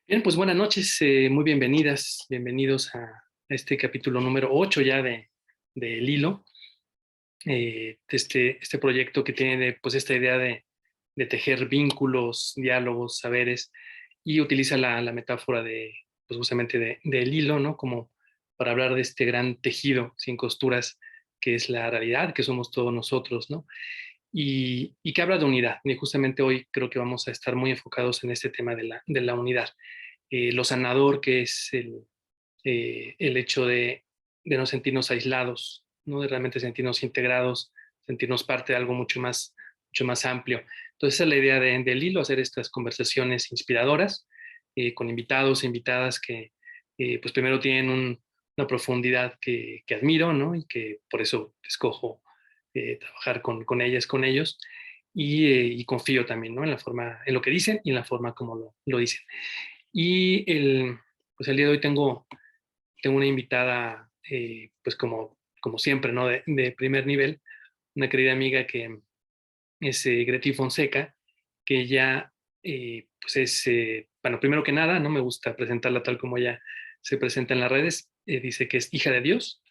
Bien, pues buenas noches, muy bienvenidas, bienvenidos a este capítulo número 8 ya de El Hilo, este proyecto que tiene pues esta idea de tejer vínculos, diálogos, saberes, y utiliza la metáfora pues justamente del hilo, ¿no? Como para hablar de este gran tejido sin costuras que es la realidad, que somos todos nosotros, ¿no? Y que habla de unidad. Y justamente hoy creo que vamos a estar muy enfocados en este tema de la unidad. Lo sanador que es el hecho de no sentirnos aislados, ¿no? De realmente sentirnos integrados, sentirnos parte de algo mucho más amplio. Entonces, esa es la idea del hilo, hacer estas conversaciones inspiradoras con invitados e invitadas que, pues, primero tienen una profundidad que admiro, ¿no? Y que por eso escojo trabajar con ellas, con ellos. Y confío también, ¿no? En la forma, en lo que dicen y en la forma como lo dicen. Y pues el día de hoy tengo una invitada, pues como siempre, ¿no? De primer nivel, una querida amiga que es Greti Fonseca, que ella, pues bueno, primero que nada, no me gusta presentarla tal como ella se presenta en las redes, dice que es hija de Dios,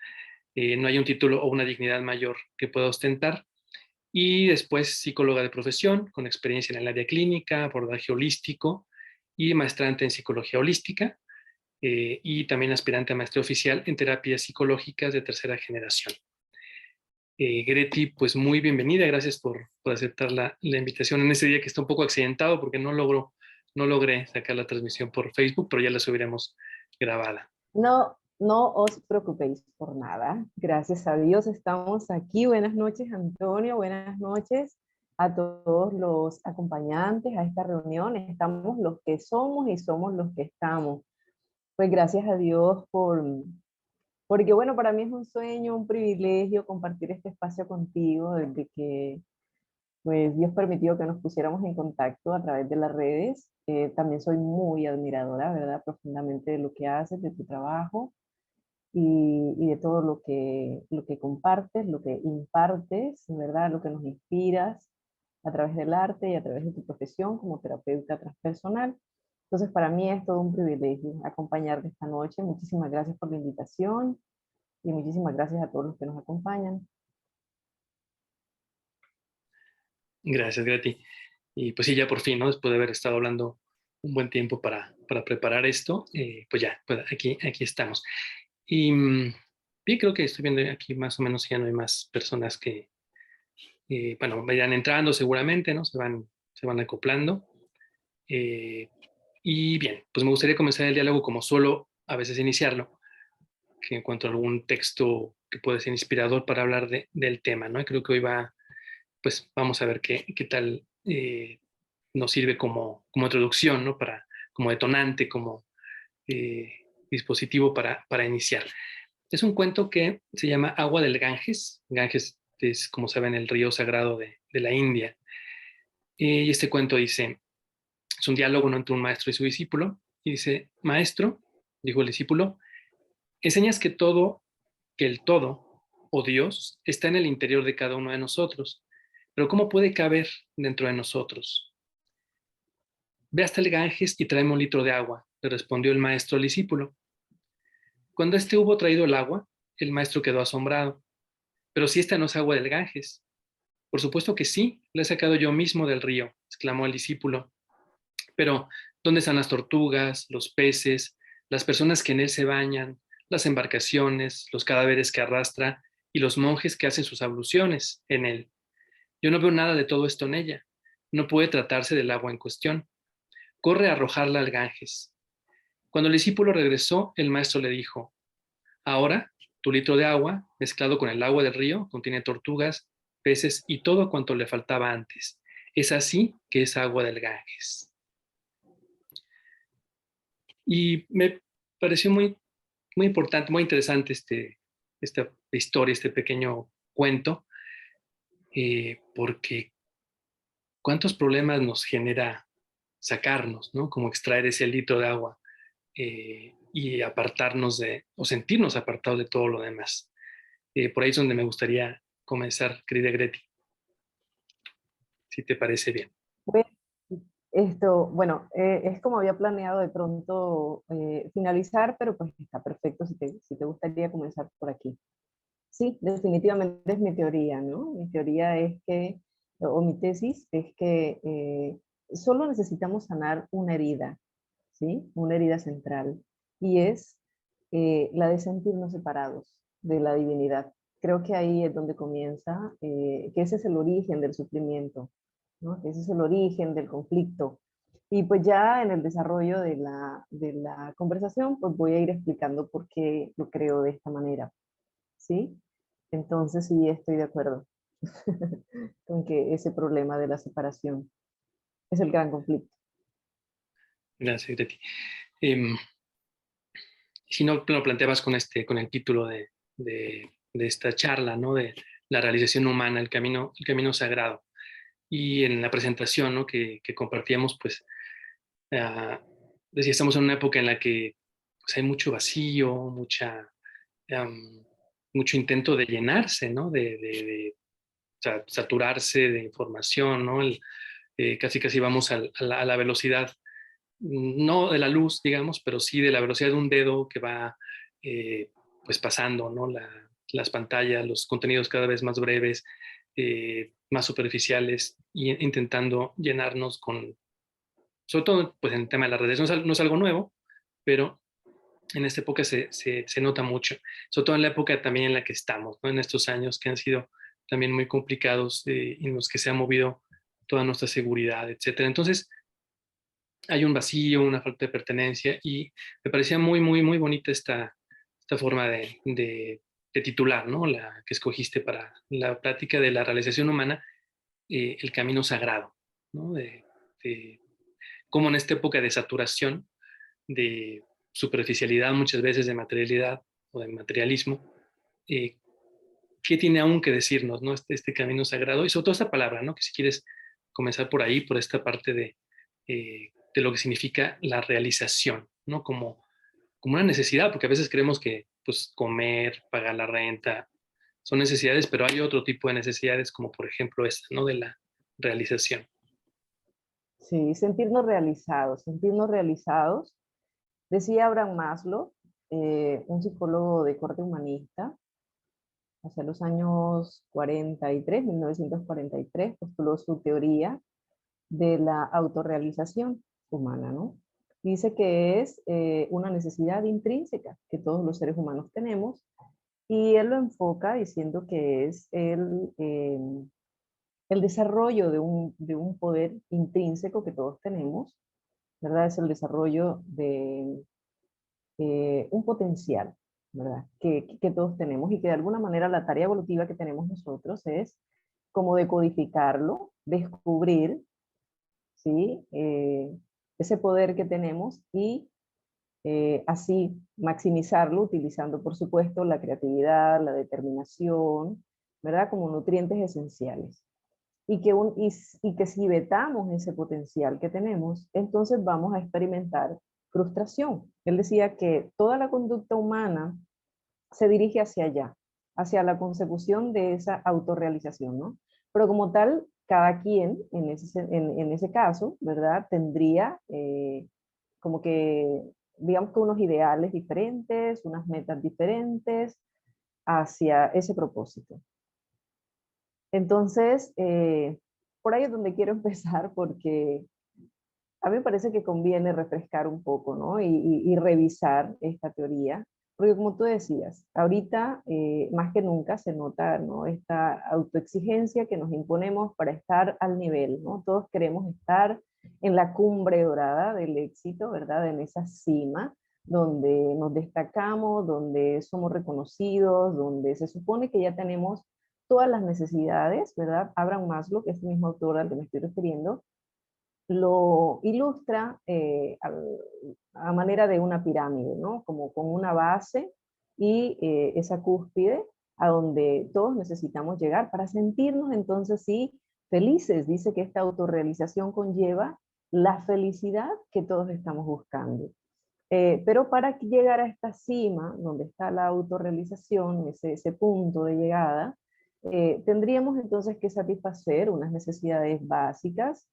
no hay un título o una dignidad mayor que pueda ostentar, y después psicóloga de profesión, con experiencia en el área clínica, abordaje holístico y maestrante en psicología holística, y también aspirante a maestría oficial en terapias psicológicas de tercera generación. Greti, pues muy bienvenida, gracias por aceptar la invitación en ese día que está un poco accidentado porque no logré sacar la transmisión por Facebook, pero ya la subiremos grabada. No, no os preocupéis por nada. Gracias a Dios estamos aquí. Buenas noches, Antonio. Buenas noches a todos los acompañantes a esta reunión. Estamos los que somos y somos los que estamos. Pues gracias a Dios porque bueno, para mí es un sueño, un privilegio compartir este espacio contigo desde que pues Dios permitió que nos pusiéramos en contacto a través de las redes. También soy muy admiradora, ¿verdad? Profundamente de lo que haces, de tu trabajo y de todo lo que compartes, lo que impartes, ¿verdad? Lo que nos inspiras a través del arte y a través de tu profesión como terapeuta transpersonal. Entonces, para mí es todo un privilegio acompañarte esta noche. Muchísimas gracias por la invitación y muchísimas gracias a todos los que nos acompañan. Gracias, Greti. Y pues sí, ya por fin, ¿no? Después de haber estado hablando un buen tiempo para preparar esto, pues ya, pues aquí estamos. Y bien, creo que estoy viendo aquí más o menos ya no hay más personas que, bueno, vayan entrando seguramente, ¿no? Se van acoplando. Eh, y bien, pues me gustaría comenzar el diálogo como suelo a veces iniciarlo, que encuentro algún texto que puede ser inspirador para hablar del tema, ¿no? Y creo que hoy pues vamos a ver qué tal nos sirve como introducción, ¿no? Como detonante, como dispositivo para iniciar. Es un cuento que se llama Agua del Ganges. Ganges es, como saben, el río sagrado de la India. Y este cuento dice, es un diálogo, ¿no? Entre un maestro y su discípulo. Y dice, maestro, dijo el discípulo, enseñas que el todo, o Dios, está en el interior de cada uno de nosotros. Pero ¿cómo puede caber dentro de nosotros? Ve hasta el Ganges y tráeme un litro de agua, le respondió el maestro al discípulo. Cuando éste hubo traído el agua, el maestro quedó asombrado. Pero si esta no es agua del Ganges. Por supuesto que sí, la he sacado yo mismo del río, exclamó el discípulo. Pero, ¿dónde están las tortugas, los peces, las personas que en él se bañan, las embarcaciones, los cadáveres que arrastra y los monjes que hacen sus abluciones en él? Yo no veo nada de todo esto en ella. No puede tratarse del agua en cuestión. Corre a arrojarla al Ganges. Cuando el discípulo regresó, el maestro le dijo, ahora, tu litro de agua, mezclado con el agua del río, contiene tortugas, peces y todo cuanto le faltaba antes. Es así que es agua del Ganges. Y me pareció muy importante, muy interesante esta historia, este pequeño cuento, porque cuántos problemas nos genera sacarnos, ¿no? Como extraer ese litro de agua y apartarnos o sentirnos apartados de todo lo demás. Por ahí es donde me gustaría comenzar, querida Greti, si te parece bien. Bueno, es como había planeado de pronto finalizar, pero pues está perfecto si te gustaría comenzar por aquí. Sí, definitivamente es mi teoría, ¿no? Mi teoría es que, o mi tesis es que solo necesitamos sanar una herida, ¿sí? Una herida central, y es la de sentirnos separados de la divinidad. Creo que ahí es donde comienza, que ese es el origen del sufrimiento, ¿no? Que ese es el origen del conflicto. Y pues ya en el desarrollo de la conversación, pues voy a ir explicando por qué lo creo de esta manera, ¿sí? Entonces sí estoy de acuerdo con que ese problema de la separación es el gran conflicto. Gracias, Greti. Em, si no lo planteabas con el título de esta charla, ¿no? De la realización humana, el camino sagrado. Y en la presentación, ¿no? Que compartíamos, pues, ah, decía, estamos en una época en la que pues, hay mucho vacío, am, mucho intento de llenarse, ¿no? Saturarse de información, ¿no? Casi casi vamos a la velocidad, no de la luz, digamos, pero sí de la velocidad de un dedo que va eh, pues pasando, ¿no? Las pantallas, los contenidos cada vez más breves, más superficiales, y intentando llenarnos con, sobre todo pues en el tema de las redes, no es algo nuevo, pero en esta época se nota mucho, sobre todo en la época también en la que estamos, ¿no? En estos años que han sido también muy complicados, en los que se ha movido toda nuestra seguridad, etcétera. Entonces, hay un vacío, una falta de pertenencia, y me parecía muy bonita esta forma de titular, ¿no? La que escogiste para la plática de la realización humana, el camino sagrado, ¿no? De cómo en esta época de saturación, de superficialidad, muchas veces de materialidad o de materialismo, eh, ¿qué tiene aún que decirnos, ¿no? Este camino sagrado, y sobre todo esta palabra, ¿no? Que si quieres comenzar por ahí, por esta parte de lo que significa la realización, ¿no? Como una necesidad, porque a veces creemos que pues comer, pagar la renta son necesidades, pero hay otro tipo de necesidades, como por ejemplo esta, ¿no? De la realización. Sí, sentirnos realizados. Decía Abraham Maslow, un psicólogo de corte humanista, hacia los años 43, 1943, postuló su teoría de la autorrealización humana, ¿no? Dice que es una necesidad intrínseca que todos los seres humanos tenemos, y él lo enfoca diciendo que es el desarrollo de un poder intrínseco que todos tenemos, ¿verdad? Es el desarrollo de un potencial, ¿verdad? Que todos tenemos, y que de alguna manera la tarea evolutiva que tenemos nosotros es como decodificarlo, descubrir, ¿sí? Ese poder que tenemos, y así maximizarlo utilizando, por supuesto, la creatividad, la determinación, ¿verdad? Como nutrientes esenciales. Y que si vetamos ese potencial que tenemos, entonces vamos a experimentar frustración. Él decía que toda la conducta humana se dirige hacia allá, hacia la consecución de esa autorrealización, ¿no? Pero como tal, cada quien en ese caso, ¿verdad? Tendría como que, digamos que unos ideales diferentes, unas metas diferentes hacia ese propósito. Entonces, por ahí es donde quiero empezar, porque a mí me parece que conviene refrescar un poco, ¿no? Y revisar esta teoría, porque como tú decías, ahorita más que nunca se nota, ¿no? Esta autoexigencia que nos imponemos para estar al nivel, ¿no? Todos queremos estar en la cumbre dorada del éxito, ¿verdad? En esa cima donde nos destacamos, donde somos reconocidos, donde se supone que ya tenemos todas las necesidades, ¿verdad? Abraham Maslow, que es el mismo autor al que me estoy refiriendo, lo ilustra a manera de una pirámide, ¿no? Como con una base y esa cúspide a donde todos necesitamos llegar para sentirnos entonces sí felices. Dice que esta autorrealización conlleva la felicidad que todos estamos buscando. Pero para llegar a esta cima, donde está la autorrealización, ese punto de llegada, tendríamos entonces que satisfacer unas necesidades básicas,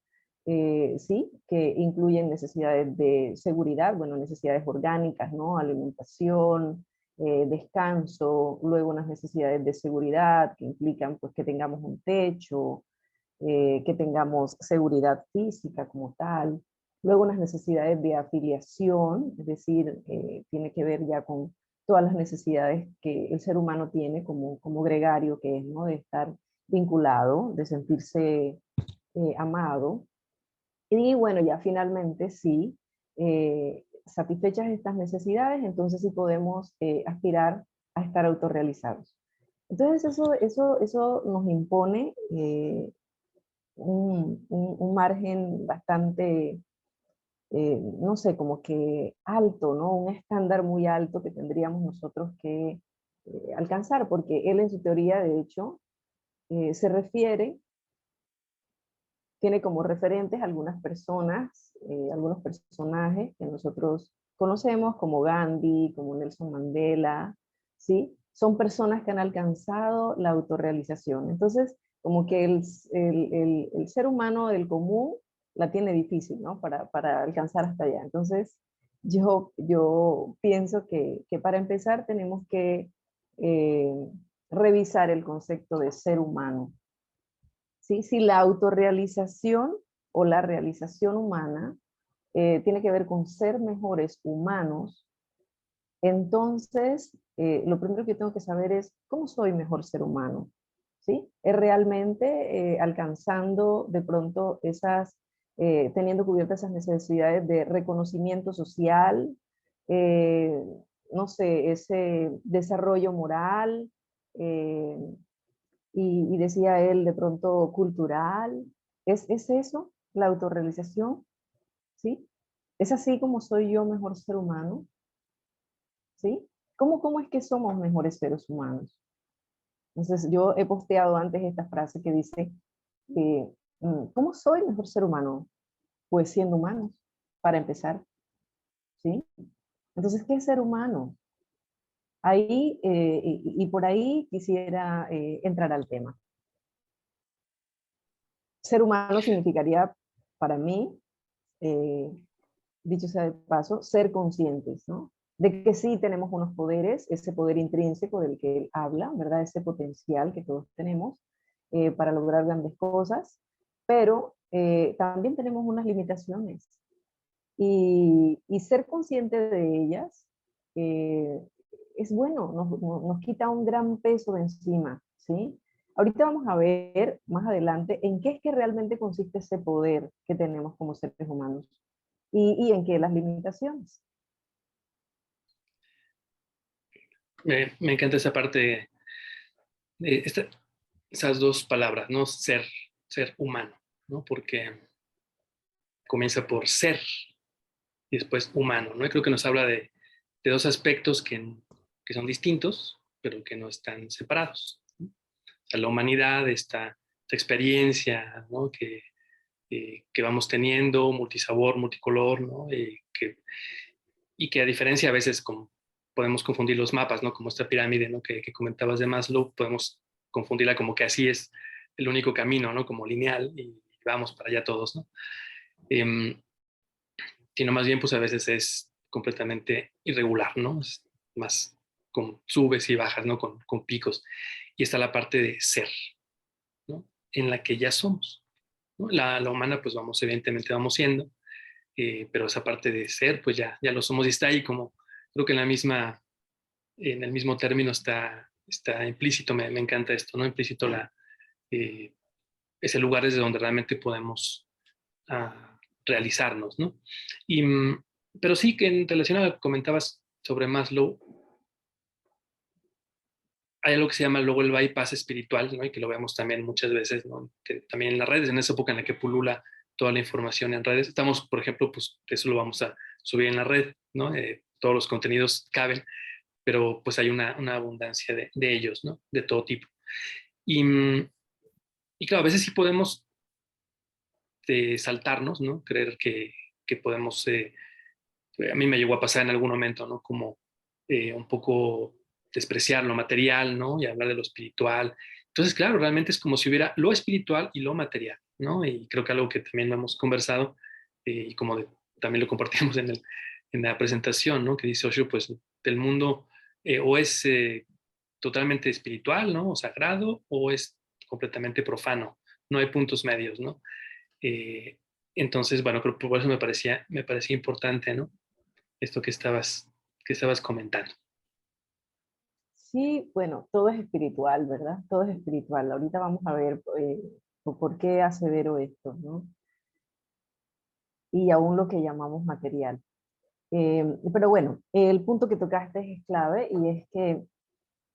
sí, que incluyen necesidades de seguridad, bueno, necesidades orgánicas, ¿no? Alimentación, descanso, luego unas necesidades de seguridad que implican pues que tengamos un techo, que tengamos seguridad física como tal, luego unas necesidades de afiliación, es decir, tiene que ver ya con todas las necesidades que el ser humano tiene como gregario que es, ¿no? De estar vinculado, de sentirse amado. Y bueno, ya finalmente sí, satisfechas estas necesidades, entonces sí podemos aspirar a estar autorrealizados. Entonces eso nos impone un margen bastante, no sé, como que alto, ¿no? Un estándar muy alto que tendríamos nosotros que alcanzar, porque él en su teoría, de hecho, se refiere, tiene como referentes algunas personas, algunos personajes que nosotros conocemos, como Gandhi, como Nelson Mandela, ¿sí? Son personas que han alcanzado la autorrealización. Entonces, como que el ser humano del común la tiene difícil, ¿no? Para alcanzar hasta allá. Entonces, yo pienso que para empezar tenemos que eh, revisar el concepto de ser humano. ¿Sí? Si la autorrealización o la realización humana tiene que ver con ser mejores humanos, entonces lo primero que tengo que saber es cómo soy mejor ser humano. ¿Sí? Es realmente alcanzando de pronto esas, teniendo cubiertas esas necesidades de reconocimiento social, eh, no sé, ese desarrollo moral, eh, y decía él de pronto cultural. ¿Es eso la autorrealización? ¿Sí? ¿Es así como soy yo mejor ser humano? ¿Sí? ¿Cómo es que somos mejores seres humanos? Entonces yo he posteado antes esta frase que dice, ¿cómo soy mejor ser humano? Pues siendo humanos, para empezar. ¿Sí? Entonces, ¿qué es ser humano? Ahí, y por ahí quisiera entrar al tema. Ser humano significaría para mí, eh, dicho sea de paso, ser conscientes, ¿no? De que sí tenemos unos poderes, ese poder intrínseco del que él habla, ¿verdad? Ese potencial que todos tenemos para lograr grandes cosas, pero también tenemos unas limitaciones y ser consciente de ellas eh, es bueno, nos quita un gran peso de encima, ¿sí? Ahorita vamos a ver más adelante en qué es que realmente consiste ese poder que tenemos como seres humanos y en qué las limitaciones. Me encanta esa parte, esas dos palabras, ¿no? Ser humano, ¿no? Porque comienza por ser y después humano, ¿no? Y creo que nos habla de dos aspectos que son distintos, pero que no están separados, ¿no? O sea, la humanidad, esta experiencia, ¿no? Que vamos teniendo, multisabor, multicolor, ¿no? Y que a diferencia a veces como podemos confundir los mapas, ¿no? Como esta pirámide, ¿no? Que comentabas de Maslow, podemos confundirla como que así es el único camino, ¿no? Como lineal y vamos para allá todos, ¿no? Eh, Sino más bien pues a veces es completamente irregular, ¿no? Es más con subes y bajas, ¿no? Con picos. Y está la parte de ser, ¿no? En la que ya somos, ¿no? La humana pues vamos, evidentemente vamos siendo, pero esa parte de ser pues ya lo somos y está ahí como, creo que en el mismo término está implícito, me encanta esto, ¿no? Implícito eh, ese lugar desde donde realmente podemos realizarnos, ¿no? Y, pero sí que en relación a lo que comentabas sobre Maslow, hay algo que se llama luego el bypass espiritual, ¿no? Y que lo vemos también muchas veces, ¿no? Que también en las redes, en esa época en la que pulula toda la información en redes. Estamos, por ejemplo, pues eso lo vamos a subir en la red, ¿no? Todos los contenidos caben, pero pues hay una abundancia de ellos, ¿no? De todo tipo. Y, y claro, a veces sí podemos saltarnos, ¿no? Creer que podemos, a mí me llegó a pasar en algún momento, ¿no? Como un poco despreciar lo material, ¿no? Y hablar de lo espiritual. Entonces, claro, realmente es como si hubiera lo espiritual y lo material, ¿no? Y creo que algo que también lo hemos conversado, y como también lo compartimos en la presentación, ¿no? Que dice Osho, pues el mundo o es totalmente espiritual, ¿no? O sagrado, o es completamente profano. No hay puntos medios, ¿no? Eh, entonces, bueno, creo que por eso me parecía importante, ¿no? Esto que estabas comentando. Sí, bueno, todo es espiritual, ¿verdad? Todo es espiritual. Ahorita vamos a ver por qué asevero esto, ¿no? Y aún lo que llamamos material. Pero bueno, el punto que tocaste es clave y es que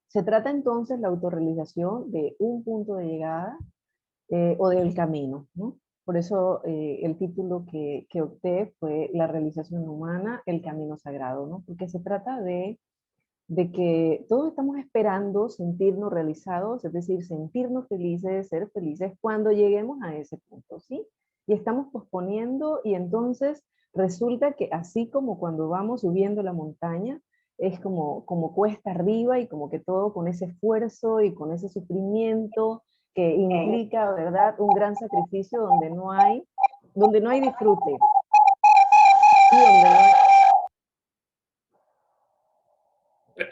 se trata entonces la autorrealización de un punto de llegada o del camino, ¿no? Por eso el título que opté fue La realización humana, el camino sagrado, ¿no? Porque se trata de que todos estamos esperando sentirnos realizados, es decir, sentirnos felices, ser felices cuando lleguemos a ese punto, ¿sí? Y estamos posponiendo y entonces resulta que así como cuando vamos subiendo la montaña, es como cuesta arriba y como que todo con ese esfuerzo y con ese sufrimiento que implica, ¿verdad? Un gran sacrificio donde no hay disfrute. Y donde no hay...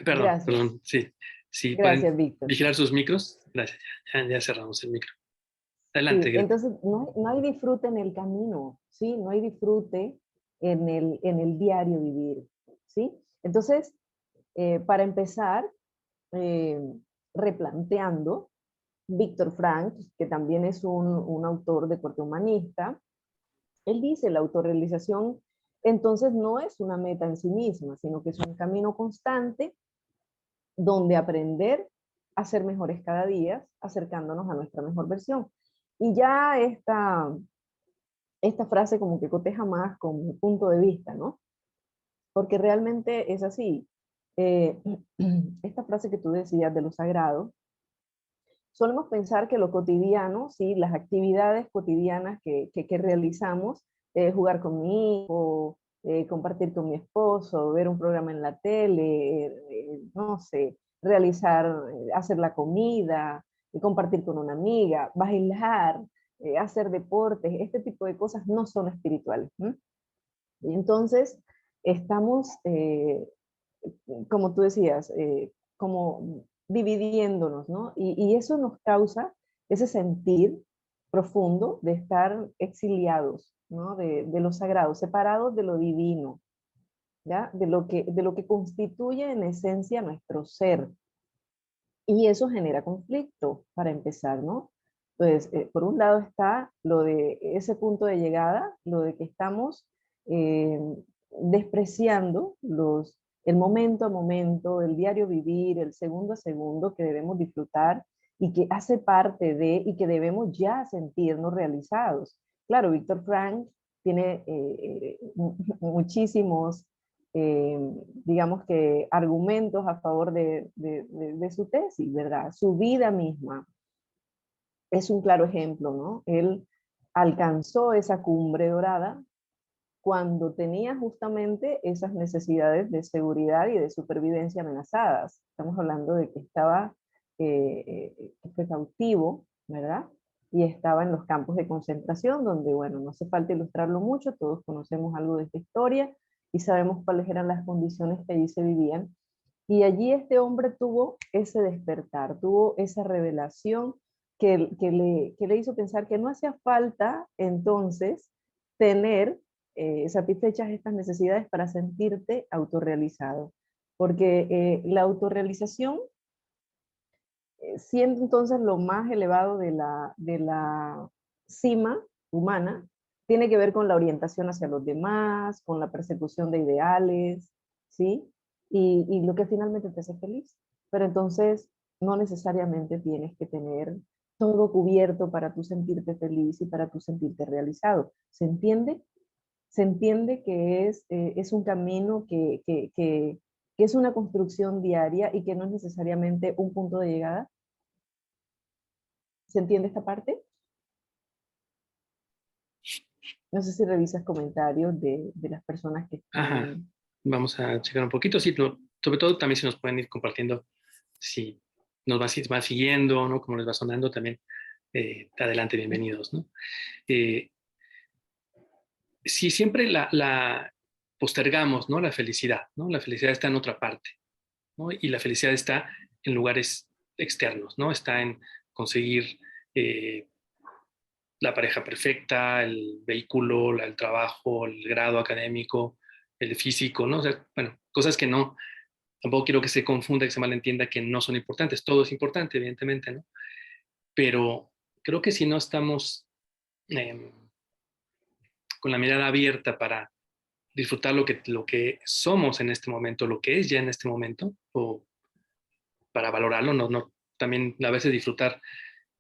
Perdón, Gracias, perdón, sí. Sí, pueden gracias, Víctor. vigilar sus micros. Gracias, ya cerramos el micro. Adelante, Sí, Greta. entonces no hay disfrute en el camino, ¿sí? No hay disfrute en el diario vivir, ¿sí? Entonces, para empezar, eh, replanteando, Víctor Frank, que también es un autor de corte humanista, él dice, la autorrealización entonces no es una meta en sí misma, sino que es un camino constante donde aprender a ser mejores cada día, acercándonos a nuestra mejor versión. Y ya esta frase como que coteja más con mi punto de vista, ¿no? Porque realmente es así. Eh, esta frase que tú decías de lo sagrado, solemos pensar que lo cotidiano, ¿sí? Las actividades cotidianas que realizamos, jugar con mi hijo, compartir con mi esposo, ver un programa en la tele, no sé, realizar, hacer la comida, compartir con una amiga, bailar, hacer deportes, este tipo de cosas no son espirituales. ¿M? Y entonces estamos, como tú decías, como dividiéndonos, ¿no? Y eso nos causa ese sentir profundo de estar exiliados, ¿no? De lo sagrado, separados de lo divino, ¿ya? De lo que constituye en esencia nuestro ser. Y eso genera conflicto, para empezar, ¿no? Entonces, por un lado está lo de ese punto de llegada, lo de que estamos eh, despreciando el momento a momento, el diario vivir, el segundo a segundo que debemos disfrutar y que hace parte de y que debemos ya sentirnos realizados. Claro, Víctor Frank tiene muchísimos eh, digamos que argumentos a favor de su tesis, ¿verdad? Su vida misma es un claro ejemplo, ¿no? Él alcanzó esa cumbre dorada cuando tenía justamente esas necesidades de seguridad y de supervivencia amenazadas. Estamos hablando de que estaba, que fue cautivo, ¿verdad? Y estaba en los campos de concentración, donde, bueno, no hace falta ilustrarlo mucho, todos conocemos algo de esta historia y sabemos cuáles eran las condiciones que allí se vivían. Y allí este hombre tuvo ese despertar, tuvo esa revelación que le hizo pensar que no hacía falta entonces tener satisfechas estas necesidades para sentirte autorrealizado. Porque la autorrealización, siendo entonces lo más elevado de la cima humana, tiene que ver con la orientación hacia los demás, con la persecución de ideales, ¿sí? Y lo que finalmente te hace feliz. Pero entonces no necesariamente tienes que tener todo cubierto para tú sentirte feliz y para tú sentirte realizado. ¿Se entiende? Se entiende que es un camino que es una construcción diaria y que no es necesariamente un punto de llegada. ¿Se entiende esta parte? No sé si revisas comentarios de las personas que Ajá, están... vamos a checar un poquito. Sí, sobre todo también si nos pueden ir compartiendo, si nos va siguiendo, ¿no? Cómo les va sonando también. adelante, bienvenidos, ¿no? Eh, si siempre la postergamos, ¿no? La felicidad, ¿no? La felicidad está en otra parte, ¿no? Y la felicidad está en lugares externos, ¿no? Está en conseguir eh, la pareja perfecta, el vehículo, el trabajo, el grado académico, el físico, ¿no? O sea, bueno, cosas que no, tampoco quiero que se confunda, que se malentienda que no son importantes. Todo es importante, evidentemente, ¿no? Pero creo que si no estamos eh, con la mirada abierta para disfrutar lo que somos en este momento, lo que es ya en este momento, o para valorarlo, también a veces disfrutar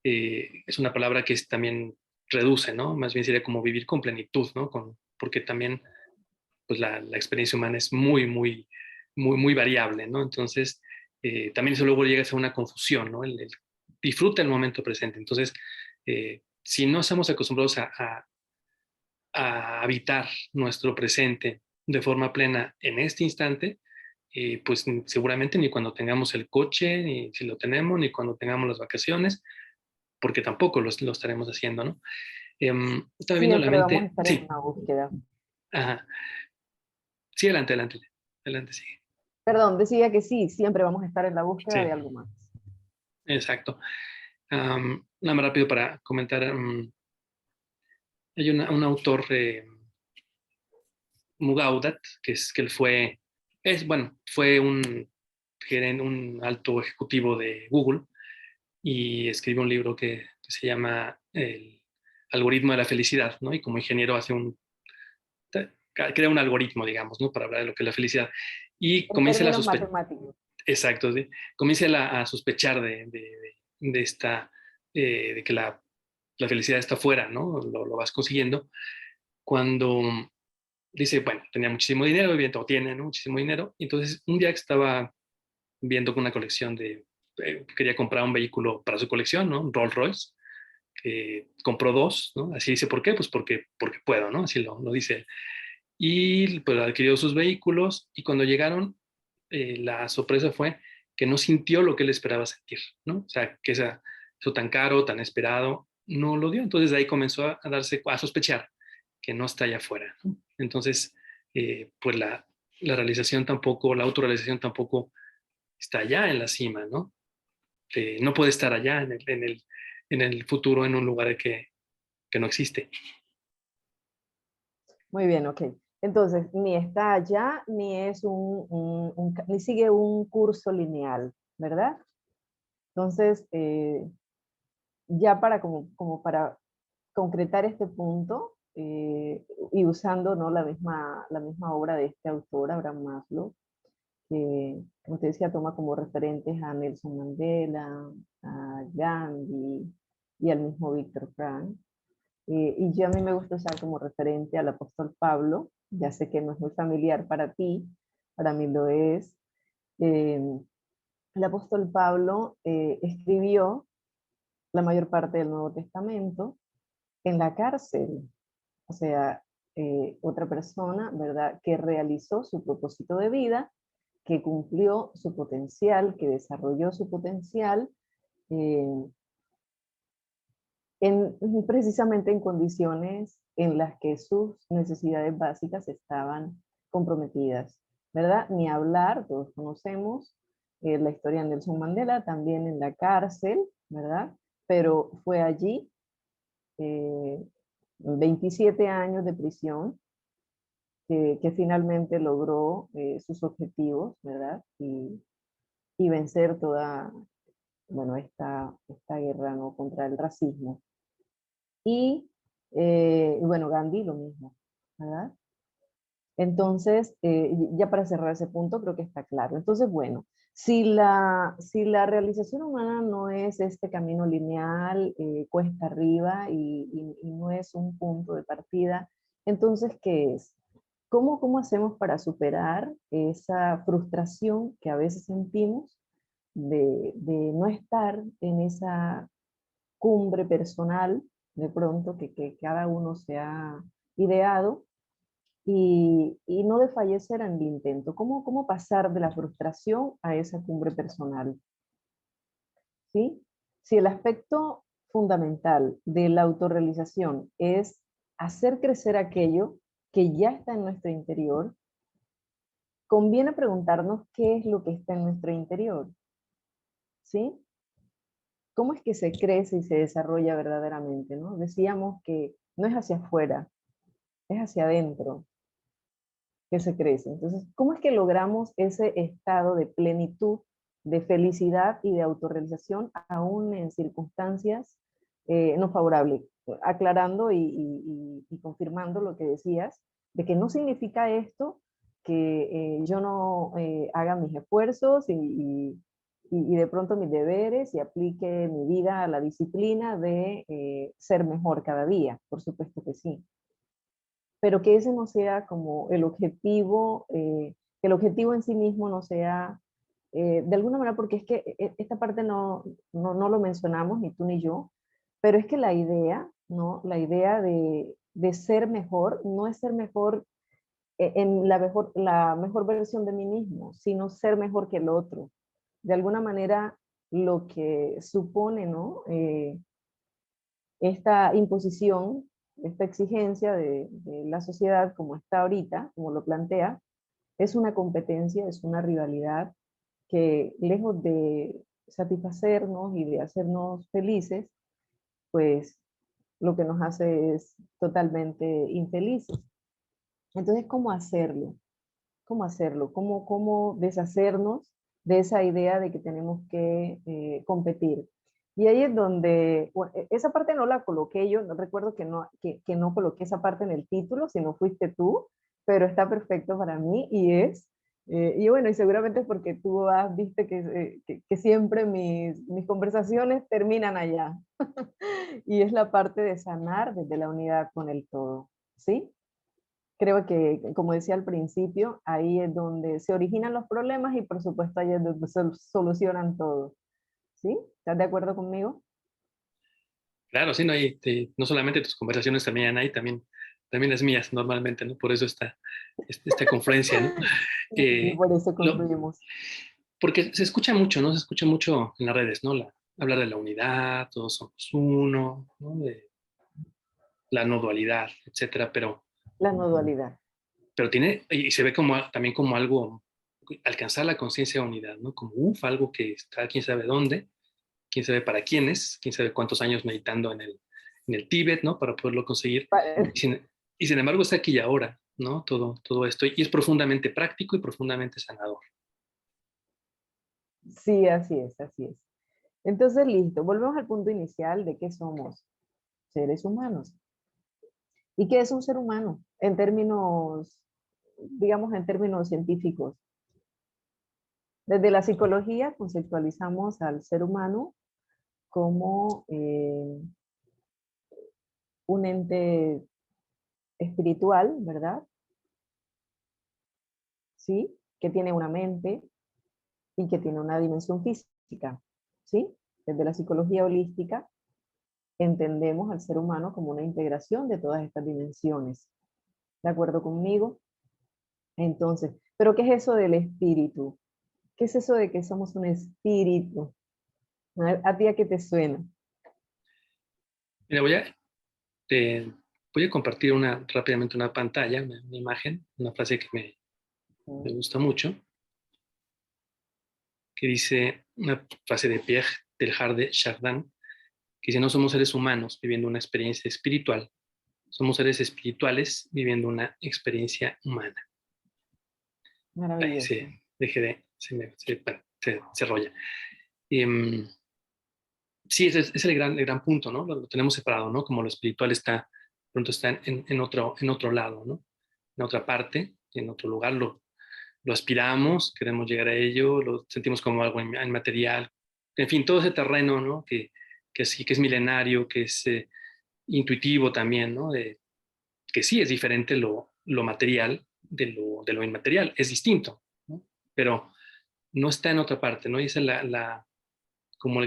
es una palabra que es, también reduce, ¿no? Más bien sería como vivir con plenitud, ¿no? Porque también pues la experiencia humana es muy variable, ¿no? Entonces, también eso luego llega a ser una confusión, ¿no? Disfruta el momento presente. Entonces, si no estamos acostumbrados a habitar nuestro presente de forma plena en este instante, pues seguramente ni cuando tengamos el coche, ni si lo tenemos, ni cuando tengamos las vacaciones, porque tampoco lo estaremos haciendo, ¿no? Estaba viendo la Siempre vamos a mente, estar en sí, una búsqueda. ajá, sí, adelante, sigue. Perdón, decía que sí, siempre vamos a estar en la búsqueda Sí, de algo más. exacto. Nada más rápido para comentar, hay un autor, Mugaudat, que él bueno, fue un alto ejecutivo de Google y escribió un libro que se llama El algoritmo de la felicidad, ¿no? Y como ingeniero crea un algoritmo, digamos, ¿no? Para hablar de lo que es la felicidad. Y En comienza términos matemáticos. exacto, ¿sí? Comienza a sospechar de esta, de que la felicidad está fuera, ¿no? Lo vas consiguiendo cuando dice, bueno, tenía muchísimo dinero, evidentemente, o tiene, ¿no? Muchísimo dinero. Y entonces, un día que estaba viendo con una colección quería comprar un vehículo para su colección, ¿no? Un Rolls Royce. Compró dos, ¿no? Así dice, ¿por qué? Pues porque puedo, ¿no? Así lo dice. Y pues adquirió sus vehículos y cuando llegaron, la sorpresa fue que no sintió lo que él esperaba sentir, ¿no? O sea, que eso tan caro, tan esperado, no lo dio. Entonces de ahí comenzó a sospechar que no está allá afuera, ¿no? Entonces, pues la realización tampoco, la autorrealización tampoco está allá en la cima, ¿no? No puede estar allá en el futuro, en un lugar que no existe. Muy bien, ok. Entonces, ni está allá, ni es ni sigue un curso lineal, ¿verdad? Entonces, ya para como para concretar este punto, y usando, ¿no? la misma obra de este autor, Abraham Maslow, que, como te decía, toma como referentes a Nelson Mandela, a Gandhi y al mismo Víctor Frank. Y yo a mí me gusta usar como referente al apóstol Pablo, ya sé que no es muy familiar para ti, para mí lo es. Eh, el apóstol Pablo escribió la mayor parte del Nuevo Testamento en la cárcel, o sea, otra persona, ¿verdad?, que realizó su propósito de vida, que cumplió su potencial, que desarrolló su potencial, eh, en, precisamente en condiciones en las que sus necesidades básicas estaban comprometidas, ¿verdad? Ni hablar, todos conocemos la historia de Nelson Mandela, también en la cárcel, ¿verdad? Pero fue allí, eh, 27 años de prisión, que finalmente logró sus objetivos, ¿verdad? Y vencer toda, bueno, esta guerra, ¿no?, contra el racismo. Y bueno, Gandhi lo mismo, ¿verdad? Entonces, ya para cerrar ese punto, creo que está claro. Entonces, bueno, si la realización humana no es este camino lineal, cuesta arriba y no es un punto de partida, entonces, ¿qué es? ¿Cómo hacemos para superar esa frustración que a veces sentimos de no estar en esa cumbre personal, de pronto, que cada uno se ha ideado, y no de fallecer en el intento? ¿Cómo pasar de la frustración a esa cumbre personal? ¿Sí? Si el aspecto fundamental de la autorrealización es hacer crecer aquello que ya está en nuestro interior, conviene preguntarnos qué es lo que está en nuestro interior, ¿sí? ¿Cómo es que se crece y se desarrolla verdaderamente, ¿no? Decíamos que no es hacia afuera, es hacia adentro que se crece. Entonces, ¿cómo es que logramos ese estado de plenitud, de felicidad y de autorrealización aún en circunstancias no favorables? Aclarando y confirmando lo que decías, de que no significa esto que yo no haga mis esfuerzos y de pronto mis deberes y aplique mi vida a la disciplina de ser mejor cada día. Por supuesto que sí, pero que ese no sea como que el objetivo en sí mismo no sea, de alguna manera, porque es que esta parte no lo mencionamos, ni tú ni yo, pero es que la idea, ¿no? La idea de ser mejor no es ser mejor en la mejor versión de mí mismo, sino ser mejor que el otro. De alguna manera, lo que supone, ¿no? Esta imposición, esta exigencia de la sociedad como está ahorita, como lo plantea, es una competencia, es una rivalidad que lejos de satisfacernos y de hacernos felices, pues lo que nos hace es totalmente infelices. Entonces, ¿cómo hacerlo? ¿Cómo hacerlo? ¿Cómo deshacernos de esa idea de que tenemos que competir? Y ahí es donde, bueno, esa parte no la coloqué yo, no recuerdo que no coloqué esa parte en el título, si no fuiste tú, pero está perfecto para mí y bueno, y seguramente es porque tú viste que siempre mis conversaciones terminan allá. Y es la parte de sanar desde la unidad con el todo, ¿sí? Creo que, como decía al principio, ahí es donde se originan los problemas y por supuesto ahí es donde se solucionan todo. ¿Sí? ¿Estás de acuerdo conmigo? Claro, sí, no, no solamente tus conversaciones también hay, también las mías normalmente, ¿no? Por eso esta conferencia, ¿no? Y Eh, por eso lo, construimos. porque se escucha mucho, ¿no? Se escucha mucho en las redes, ¿no? Hablar de la unidad, todos somos uno, ¿no? De la no dualidad, etcétera, La no dualidad. pero tiene, y se ve también como algo, alcanzar la conciencia de unidad, ¿no? Como, algo que está quién sabe dónde, quién sabe para quiénes, quién sabe cuántos años meditando en el Tíbet, ¿no? Para poderlo conseguir. Y sin embargo está aquí y ahora, ¿no? Todo esto. Y es profundamente práctico y profundamente sanador. Sí, así es, así es. Entonces, listo, volvemos al punto inicial de que somos seres humanos. ¿Y qué es un ser humano? En términos, digamos, en términos científicos. Desde la psicología conceptualizamos al ser humano como un ente espiritual, ¿verdad? ¿Sí? Que tiene una mente y que tiene una dimensión física, ¿sí? Desde la psicología holística entendemos al ser humano como una integración de todas estas dimensiones. ¿De acuerdo conmigo? Entonces, ¿pero qué es eso del espíritu? ¿Qué es eso de que somos un espíritu? ¿A ti a qué te suena? Mira, voy a compartir rápidamente una pantalla, una imagen, una frase que me gusta mucho, que dice, una frase de Pierre Teilhard de Chardin, que dice, no somos seres humanos viviendo una experiencia espiritual, somos seres espirituales viviendo una experiencia humana. Ahí Maravilloso. deje de, bueno, se rolla. Sí, ese es el gran punto, ¿no? Lo tenemos separado, ¿no? Como lo espiritual pronto está en otro lado, ¿no? En otra parte, en otro lugar, lo aspiramos, queremos llegar a ello, lo sentimos como algo inmaterial. En fin, todo ese terreno, ¿no? Que es milenario, que es intuitivo también, ¿no? Que sí es diferente lo material de lo inmaterial, es distinto, ¿no? Pero no está en otra parte, ¿no? Y esa es como la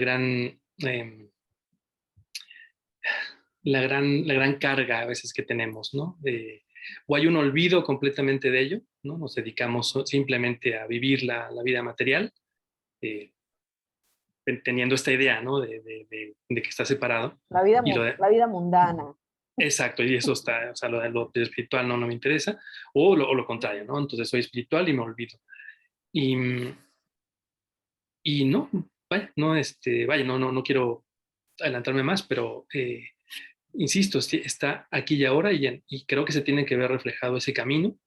gran carga a veces que tenemos, ¿no? O hay un olvido completamente de ello, ¿no? Nos dedicamos simplemente a vivir la vida material, eh, teniendo esta idea, ¿no? De que está separado. Y La vida mundana. exacto, y eso está, o sea, lo espiritual no me interesa, o lo contrario, ¿no? Entonces soy espiritual y me olvido. Y, y no, vaya, no, vaya, no quiero adelantarme más, pero insisto, está aquí y ahora y creo que se tiene que ver reflejado ese camino,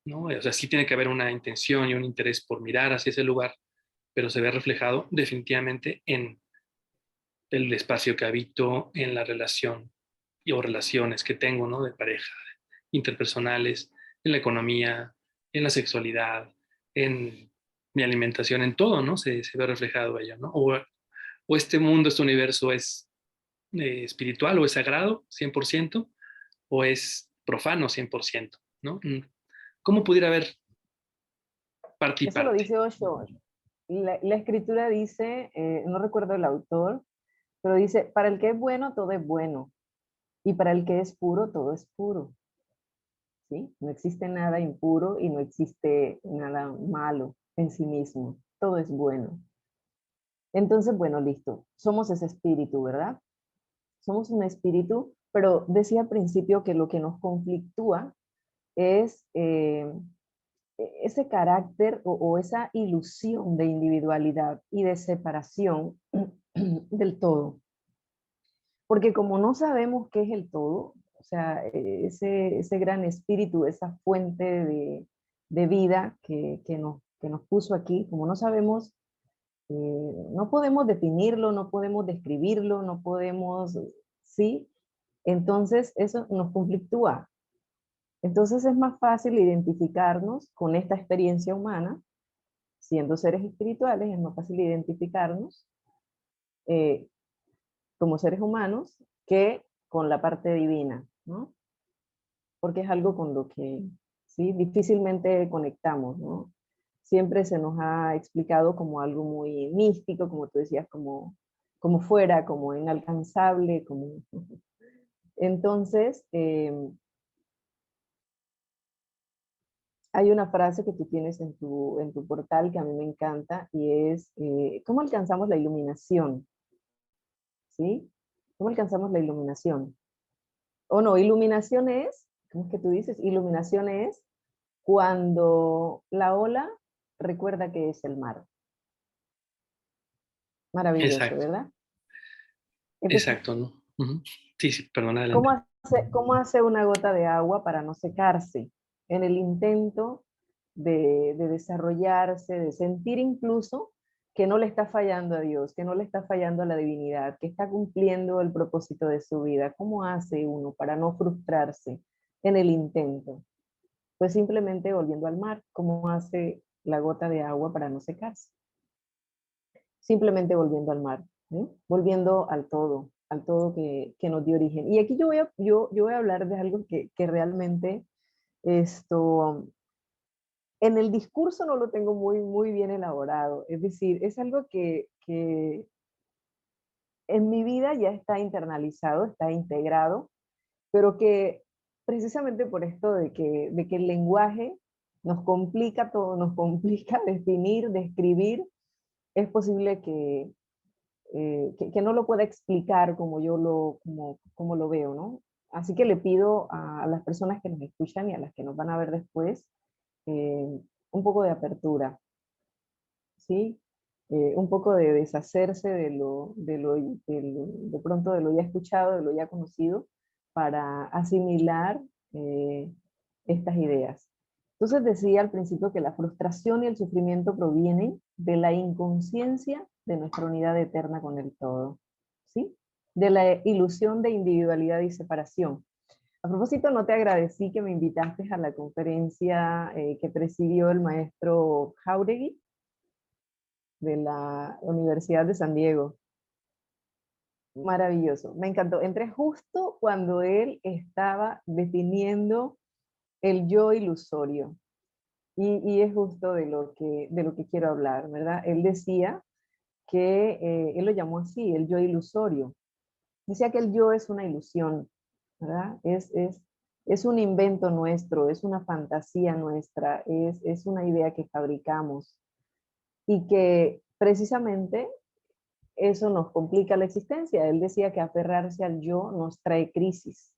¿no? O sea, sí tiene que haber una intención y un interés por mirar hacia ese lugar, pero se ve reflejado definitivamente en el espacio que habito, en la relación o relaciones que tengo, ¿no? De pareja, interpersonales, en la economía, en la sexualidad, en mi alimentación, en todo, ¿no? Se ve reflejado ello, ¿no? O este mundo, este universo es espiritual o es sagrado 100% o es profano 100%, ¿no? ¿Cómo pudiera haber parte y Eso lo parte? dice Osho. La escritura dice, no recuerdo el autor, pero dice, para el que es bueno, todo es bueno. Y para el que es puro, todo es puro. ¿Sí? No existe nada impuro y no existe nada malo en sí mismo. Todo es bueno. Entonces, bueno, listo. Somos ese espíritu, ¿verdad? Somos un espíritu, pero decía al principio que lo que nos conflictúa es ese carácter o esa ilusión de individualidad y de separación del todo. Porque como no sabemos qué es el todo, o sea, ese gran espíritu, esa fuente de vida que nos puso aquí, como no sabemos, no podemos definirlo, no podemos describirlo, no podemos, ¿sí? Entonces eso nos conflictúa. Entonces es más fácil identificarnos con esta experiencia humana, siendo seres espirituales, es más fácil identificarnos eh, como seres humanos que con la parte divina, ¿no? Porque es algo con lo que ¿sí? Difícilmente conectamos, ¿no? Siempre se nos ha explicado como algo muy místico, como tú decías, como fuera, como inalcanzable, como... Entonces, hay una frase que tú tienes en tu portal que a mí me encanta y es, ¿cómo alcanzamos la iluminación? ¿Sí? ¿Cómo alcanzamos la iluminación? O no, iluminación es, ¿cómo es que tú dices? Iluminación es cuando la ola recuerda que es el mar. Maravilloso, Exacto, ¿verdad? Entonces, exacto, ¿no? Ujú. Sí, sí, perdón, ¿cómo adelante. cómo hace una gota de agua para no secarse? En el intento de desarrollarse, de sentir incluso que no le está fallando a Dios, que no le está fallando a la divinidad, que está cumpliendo el propósito de su vida. ¿Cómo hace uno para no frustrarse en el intento? Pues simplemente volviendo al mar. ¿Cómo hace la gota de agua para no secarse? Simplemente volviendo al mar, ¿eh? Volviendo al todo que nos dio origen. Y aquí yo voy a hablar de algo que realmente esto, en el discurso no lo tengo muy bien elaborado. Es decir, es algo que en mi vida ya está internalizado, está integrado, pero que precisamente por esto de que el lenguaje nos complica todo, nos complica definir, describir, es posible que no lo pueda explicar como yo como lo veo, ¿no? Así que le pido a las personas que nos escuchan y a las que nos van a ver después un poco de apertura, ¿sí? Un poco de deshacerse de pronto de lo ya escuchado, de lo ya conocido, para asimilar estas ideas. Entonces decía al principio que la frustración y el sufrimiento provienen de la inconsciencia de nuestra unidad eterna con el todo, ¿sí? De la ilusión de individualidad y separación. A propósito, no te agradecí que me invitaste a la conferencia que presidió el maestro Jauregui de la Universidad de San Diego. Maravilloso, me encantó. Entré justo cuando él estaba definiendo el yo ilusorio. Y es justo de lo que quiero hablar, ¿verdad? Él decía que, él lo llamó así, el yo ilusorio. Decía que el yo es una ilusión, ¿verdad? Es un invento nuestro, es una fantasía nuestra, es una idea que fabricamos y que precisamente eso nos complica la existencia. Él decía que aferrarse al yo nos trae crisis.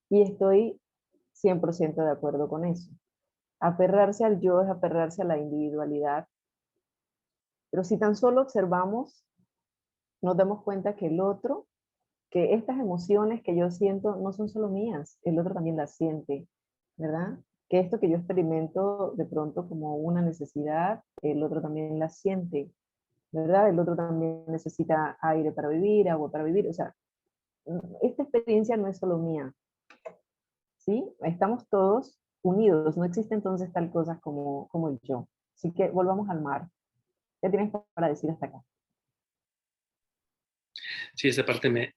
Y estoy 100% de acuerdo con eso. Aferrarse al yo es aferrarse a la individualidad. Pero si tan solo observamos, nos damos cuenta que el otro, que estas emociones que yo siento no son solo mías, el otro también las siente, ¿verdad? Que esto que yo experimento de pronto como una necesidad, el otro también la siente, ¿verdad? El otro también necesita aire para vivir, agua para vivir, o sea, esta experiencia no es solo mía, ¿sí? Estamos todos unidos, no existe entonces tal cosa como el yo. Así que volvamos al mar. ¿Qué tienes para decir hasta acá? Sí, esa parte me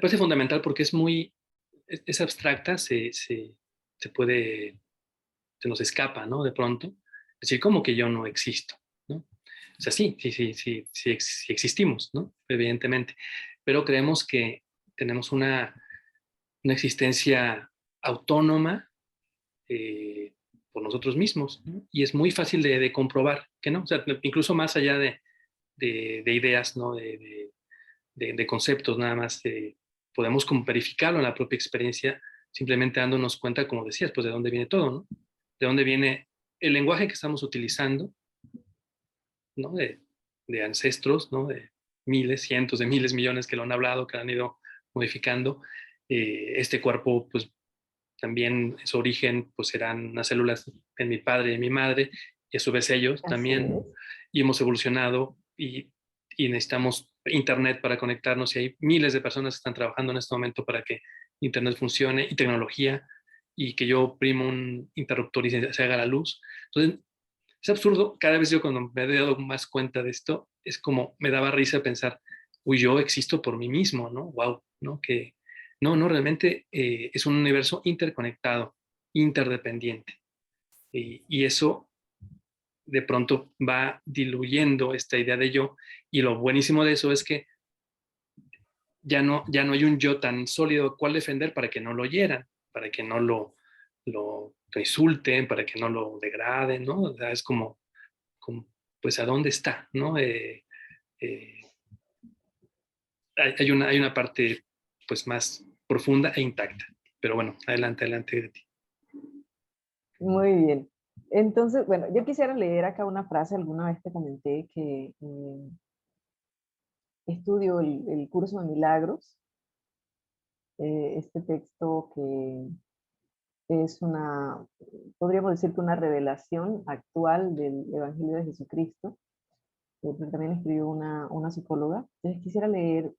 parece fundamental porque es abstracta, se puede, se nos escapa, ¿no? De pronto. Es decir, como que yo no existo, ¿no? O sea, sí existimos, ¿no? Evidentemente. Pero creemos que tenemos una existencia autónoma por nosotros mismos, ¿no? Y es muy fácil de comprobar que no, o sea, incluso más allá de ideas, ¿no? De conceptos, nada más podemos como verificarlo en la propia experiencia, simplemente dándonos cuenta, como decías, pues de dónde viene todo, ¿no? De dónde viene el lenguaje que estamos utilizando, ¿no? De ancestros, ¿no? De miles, cientos de miles, millones que lo han hablado, que han ido modificando. Este cuerpo, pues también su origen, pues eran las células en mi padre y en mi madre, y a su vez ellos Así también, es. y hemos evolucionado y necesitamos Internet para conectarnos, y hay miles de personas que están trabajando en este momento para que Internet funcione, y tecnología, y que yo primo un interruptor y se haga la luz. Entonces, es absurdo. Cada vez yo cuando me he dado más cuenta de esto, es como me daba risa pensar, uy, yo existo por mí mismo, ¿no? Wow, ¿no? Que no, realmente es un universo interconectado, interdependiente. Y eso de pronto va diluyendo esta idea de yo. Y lo buenísimo de eso es que ya no hay un yo tan sólido cual defender para que no lo hieran, para que no lo insulten, para que no lo degraden, ¿no? O sea, es como, pues, ¿a dónde está? ¿No? Eh, hay una parte, pues, más profunda e intacta. Pero bueno, adelante, adelante de ti. Muy bien. Entonces, bueno, yo quisiera leer acá una frase. Alguna vez te comenté que estudio el curso de milagros, este texto que es una, podríamos decir que una revelación actual del Evangelio de Jesucristo, pero también escribió una psicóloga. Entonces quisiera leer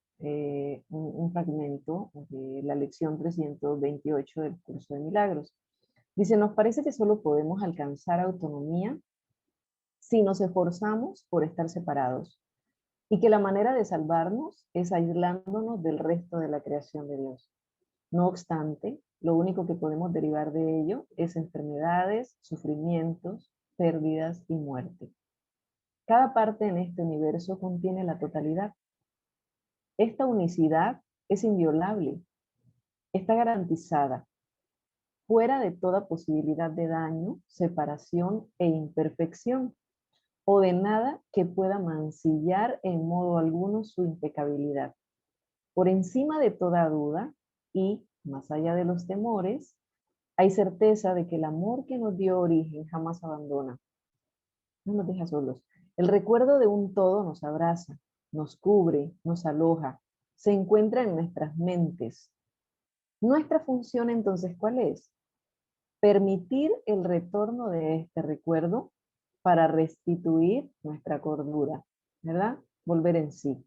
un fragmento de la lección 328 del curso de milagros. Dice, nos parece que solo podemos alcanzar autonomía si nos esforzamos por estar separados y que la manera de salvarnos es aislándonos del resto de la creación de Dios. No obstante, lo único que podemos derivar de ello es enfermedades, sufrimientos, pérdidas y muerte. Cada parte en este universo contiene la totalidad. Esta unicidad es inviolable, está garantizada, fuera de toda posibilidad de daño, separación e imperfección, o de nada que pueda mancillar en modo alguno su impecabilidad. Por encima de toda duda y más allá de los temores, hay certeza de que el amor que nos dio origen jamás abandona, no nos deja solos. El recuerdo de un todo nos abraza, nos cubre, nos aloja, se encuentra en nuestras mentes. Nuestra función entonces, ¿cuál es? Permitir el retorno de este recuerdo para restituir nuestra cordura, ¿verdad? Volver en sí.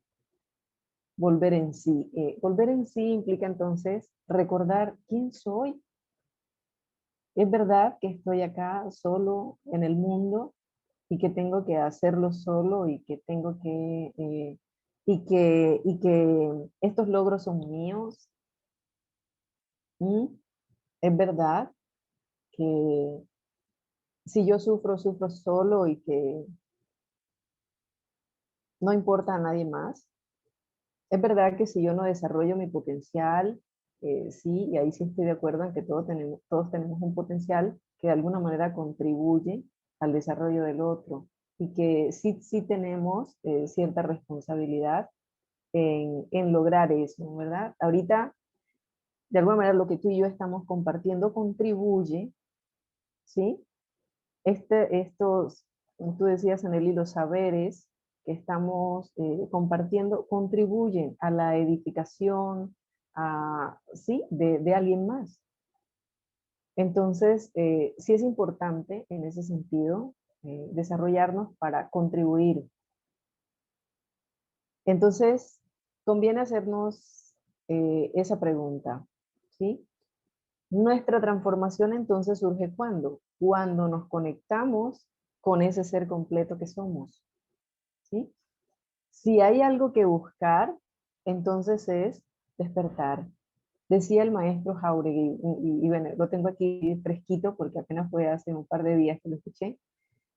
Volver en sí. Volver en sí implica entonces recordar quién soy. Es verdad que estoy acá solo en el mundo y que tengo que hacerlo solo y que tengo que, y que estos logros son míos. ¿Mm? Es verdad que si yo sufro, sufro solo y que no importa a nadie más. Es verdad que si yo no desarrollo mi potencial, sí, y ahí sí estoy de acuerdo en que todos tenemos un potencial que de alguna manera contribuye al desarrollo del otro. y que sí tenemos cierta responsabilidad en lograr eso, ¿verdad? Ahorita, de alguna manera, lo que tú y yo estamos compartiendo contribuye, ¿sí? Estos, como tú decías, Anely, los saberes que estamos compartiendo contribuyen a la edificación, ¿sí? De alguien más. Entonces, sí es importante en ese sentido desarrollarnos para contribuir. Entonces, conviene hacernos esa pregunta, ¿sí? Nuestra transformación entonces surge ¿cuándo? Cuando nos conectamos con ese ser completo que somos, ¿sí? Si hay algo que buscar, entonces es despertar. Decía el maestro Jauregui, y bueno, lo tengo aquí fresquito porque apenas fue hace un par de días que lo escuché.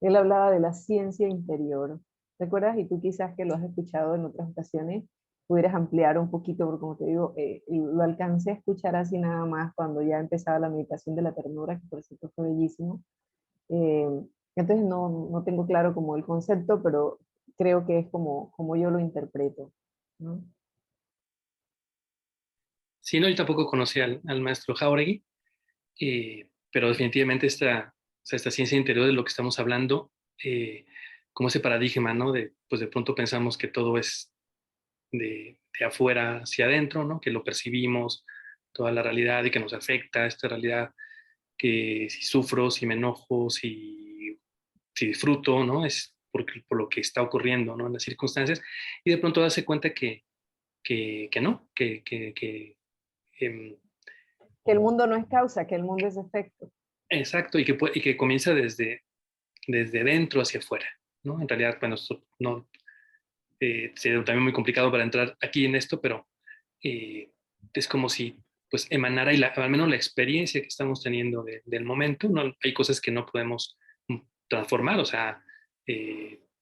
Él hablaba de la ciencia interior. ¿Recuerdas? Y tú quizás que lo has escuchado en otras ocasiones, pudieras ampliar un poquito, porque como te digo, lo alcancé a escuchar así nada más cuando ya empezaba la meditación de la ternura, que por cierto fue bellísimo. Eh, entonces no tengo claro como el concepto, pero creo que es como yo lo interpreto, ¿no? Sí, no, yo tampoco conocí al maestro Jauregui, pero definitivamente o sea, esta ciencia interior de lo que estamos hablando, como ese paradigma, ¿no? Pues de pronto pensamos que todo es de afuera hacia adentro, ¿no? Que lo percibimos, toda la realidad y que nos afecta esta realidad, que si sufro, si me enojo, si disfruto, ¿no? Es por lo que está ocurriendo, ¿no? En las circunstancias, y de pronto darse cuenta que no, em, Que el mundo no es causa, que el mundo es efecto. exacto, y que comienza desde dentro hacia afuera, ¿no? En realidad, bueno, esto no, sería también muy complicado para entrar aquí en esto, pero eh, es como si pues emanara, al menos la experiencia que estamos teniendo del momento, ¿no? Hay cosas que no podemos transformar, o sea,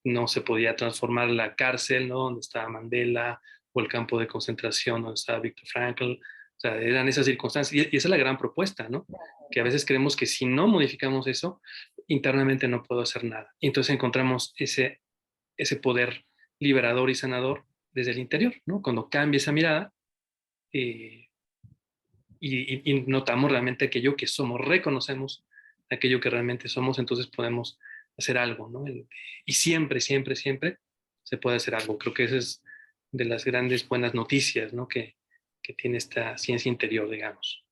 no se podía transformar la cárcel, ¿no? Donde estaba Mandela, o el campo de concentración donde estaba Viktor Frankl, o sea, eran esas circunstancias, y esa es la gran propuesta, ¿no? Que a veces creemos que si no modificamos eso, internamente no puedo hacer nada. Y entonces encontramos ese poder liberador y sanador desde el interior, ¿no? Cuando cambia esa mirada eh, y notamos realmente aquello que somos, reconocemos aquello que realmente somos, entonces podemos hacer algo, ¿no? Y siempre, siempre, siempre se puede hacer algo. Creo que esa es de las grandes buenas noticias, ¿no? Que tiene esta ciencia interior, digamos.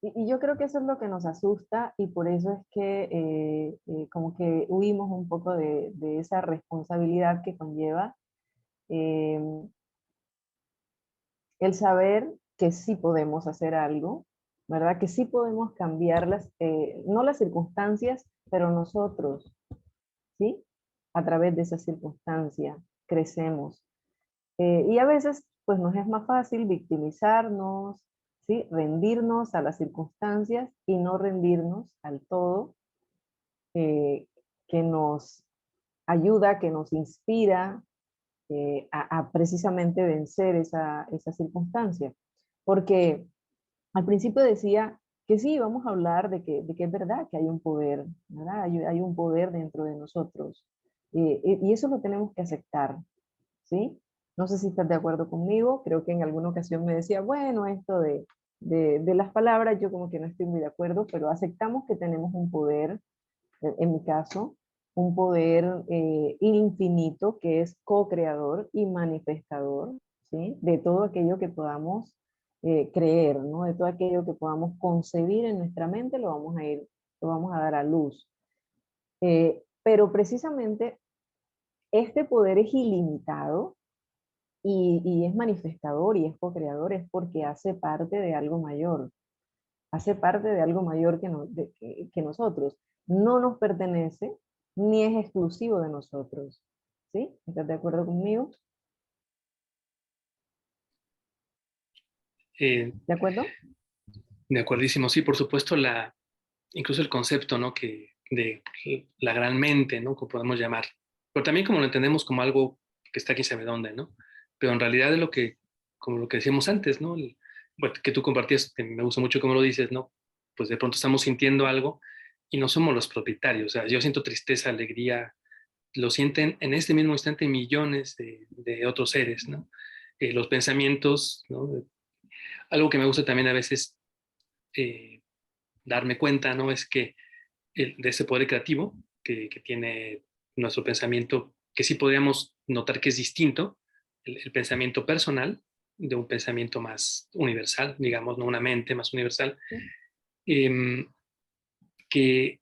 Y yo creo que eso es lo que nos asusta y por eso es que como que huimos un poco de esa responsabilidad que conlleva eh, el saber que sí podemos hacer algo, ¿verdad? Que sí podemos cambiar no las circunstancias, pero nosotros, ¿sí? A través de esa circunstancia crecemos. Y a veces, pues nos es más fácil victimizarnos, ¿sí? Rendirnos a las circunstancias y no rendirnos al todo eh, que nos ayuda, que nos inspira a precisamente vencer esa circunstancia. Porque al principio decía que sí, vamos a hablar de que es verdad que hay un poder, ¿verdad? Hay un poder dentro de nosotros. Y eso lo tenemos que aceptar, ¿sí? No sé si estás de acuerdo conmigo, creo que en alguna ocasión me decía, bueno, esto de las palabras, yo como que no estoy muy de acuerdo, pero aceptamos que tenemos un poder, en mi caso, un poder infinito que es co-creador y manifestador, ¿sí? De todo aquello que podamos creer, ¿no? De todo aquello que podamos concebir en nuestra mente, lo vamos a dar a luz. Pero precisamente este poder es ilimitado y es manifestador y es co-creador, es porque hace parte de algo mayor, hace parte de algo mayor que nosotros. No nos pertenece ni es exclusivo de nosotros. ¿Sí? ¿Estás de acuerdo conmigo? Eh, ¿De acuerdo? de acuerdísimo, sí, por supuesto, incluso el concepto, ¿no? De la gran mente, ¿no? Como podemos llamar, pero también como lo entendemos como algo que está aquí sabe dónde, ¿no? Pero en realidad es como lo que decíamos antes, ¿no? Bueno, que tú compartías, que me gusta mucho cómo lo dices, ¿no? Pues de pronto estamos sintiendo algo y no somos los propietarios. O sea, yo siento tristeza, alegría, lo sienten en este mismo instante millones de otros seres, ¿no? Los pensamientos, ¿no? Algo que me gusta también a veces eh, darme cuenta, ¿no? Es que de ese poder creativo que tiene nuestro pensamiento, que sí podríamos notar que es distinto, el pensamiento personal de un pensamiento más universal, digamos, ¿no? Una mente más universal, eh, que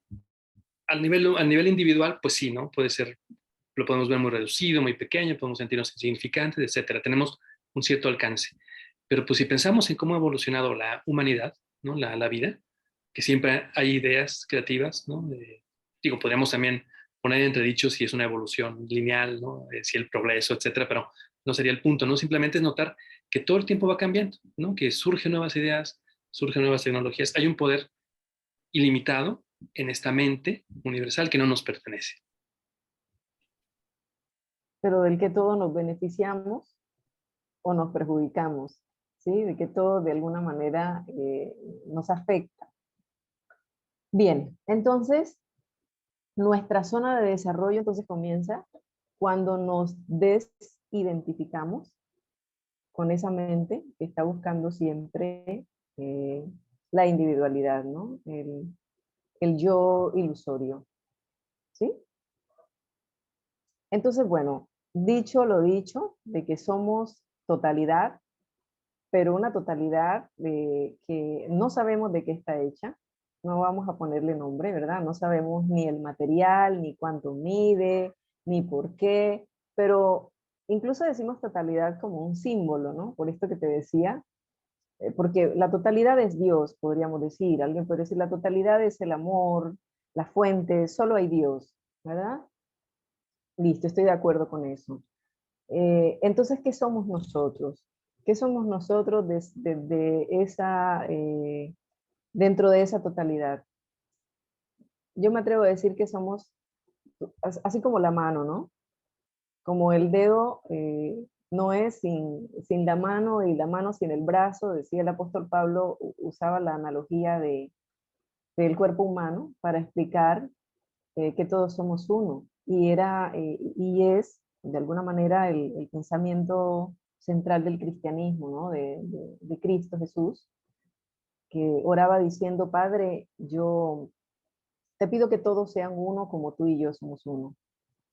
al nivel individual, pues sí, ¿no? Puede ser, lo podemos ver muy reducido, muy pequeño, podemos sentirnos insignificantes, etcétera. Tenemos un cierto alcance. Pero pues si pensamos en cómo ha evolucionado la humanidad, ¿no? La vida, que siempre hay ideas creativas, ¿no? Digo, podríamos también poner en entredicho si es una evolución lineal, ¿no? Si el progreso, etcétera, pero no sería el punto, ¿no? Simplemente es notar que todo el tiempo va cambiando, ¿no? Que surgen nuevas ideas, surgen nuevas tecnologías. Hay un poder ilimitado en esta mente universal que no nos pertenece. Pero del que todos nos beneficiamos o nos perjudicamos, ¿sí? De que todo de alguna manera nos afecta. Bien, entonces nuestra zona de desarrollo entonces comienza cuando nos desidentificamos con esa mente que está buscando siempre eh, la individualidad, ¿no? El yo ilusorio, ¿sí? Entonces, bueno, dicho lo dicho, de que somos totalidad, pero una totalidad que no sabemos de qué está hecha, no vamos a ponerle nombre, ¿verdad? No sabemos ni el material, ni cuánto mide, ni por qué, pero incluso decimos totalidad como un símbolo, ¿no? Por esto que te decía, porque la totalidad es Dios, podríamos decir. Alguien puede decir, la totalidad es el amor, la fuente, solo hay Dios, ¿verdad? Listo, estoy de acuerdo con eso. Entonces, ¿qué somos nosotros? ¿Qué somos nosotros dentro de esa totalidad? Yo me atrevo a decir que somos así como la mano, ¿no? Como el dedo no es sin la mano y la mano sin el brazo, decía el apóstol Pablo, usaba la analogía del cuerpo humano para explicar que todos somos uno. Y es, de alguna manera, el pensamiento central del cristianismo, ¿no? De Cristo Jesús, que oraba diciendo, Padre, yo te pido que todos sean uno como tú y yo somos uno.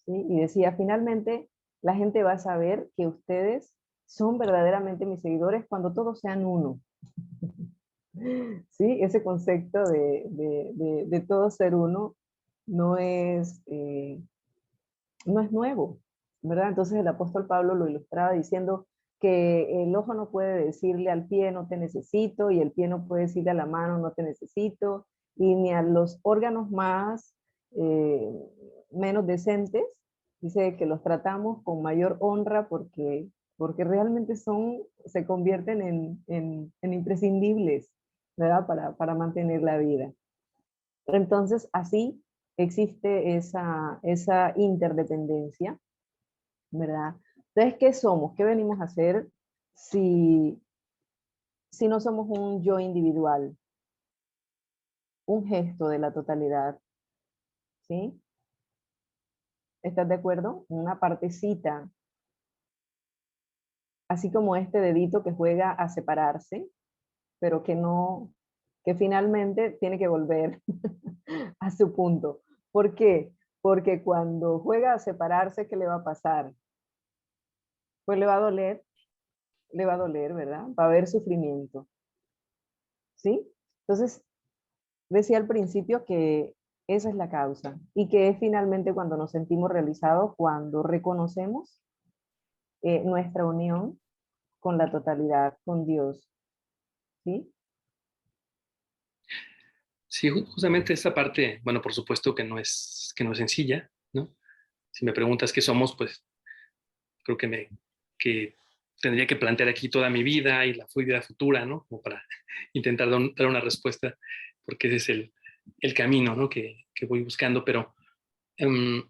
¿Sí? Y decía, finalmente, la gente va a saber que ustedes son verdaderamente mis seguidores cuando todos sean uno. ¿Sí? Ese concepto de todo ser uno no no es nuevo, ¿verdad? Entonces el apóstol Pablo lo ilustraba diciendo que el ojo no puede decirle al pie no te necesito y el pie no puede decirle a la mano no te necesito y ni a los órganos más eh, menos decentes, dice que los tratamos con mayor honra porque realmente se convierten en imprescindibles, ¿verdad? Para mantener la vida. Entonces, así existe esa interdependencia, ¿verdad? Entonces, ¿qué somos? ¿Qué venimos a hacer si, si no somos un yo individual, un gesto de la totalidad? ¿Sí? ¿Estás de acuerdo? Una partecita, así como este dedito que juega a separarse, pero que no, que finalmente tiene que volver a su punto. ¿Por qué? Porque cuando juega a separarse, ¿qué le va a pasar? Pues le va a doler, ¿verdad? Va a haber sufrimiento, ¿sí? Entonces, decía al principio que esa es la causa y que es finalmente cuando nos sentimos realizados, cuando reconocemos nuestra unión con la totalidad, con Dios, ¿sí? Sí, justamente esta parte, bueno, por supuesto que no es sencilla, ¿no? Si me preguntas qué somos, pues creo que tendría que plantear aquí toda mi vida y la vida futura, ¿no? Como para intentar dar una respuesta, porque ese es el camino, ¿no? Que voy buscando, pero um,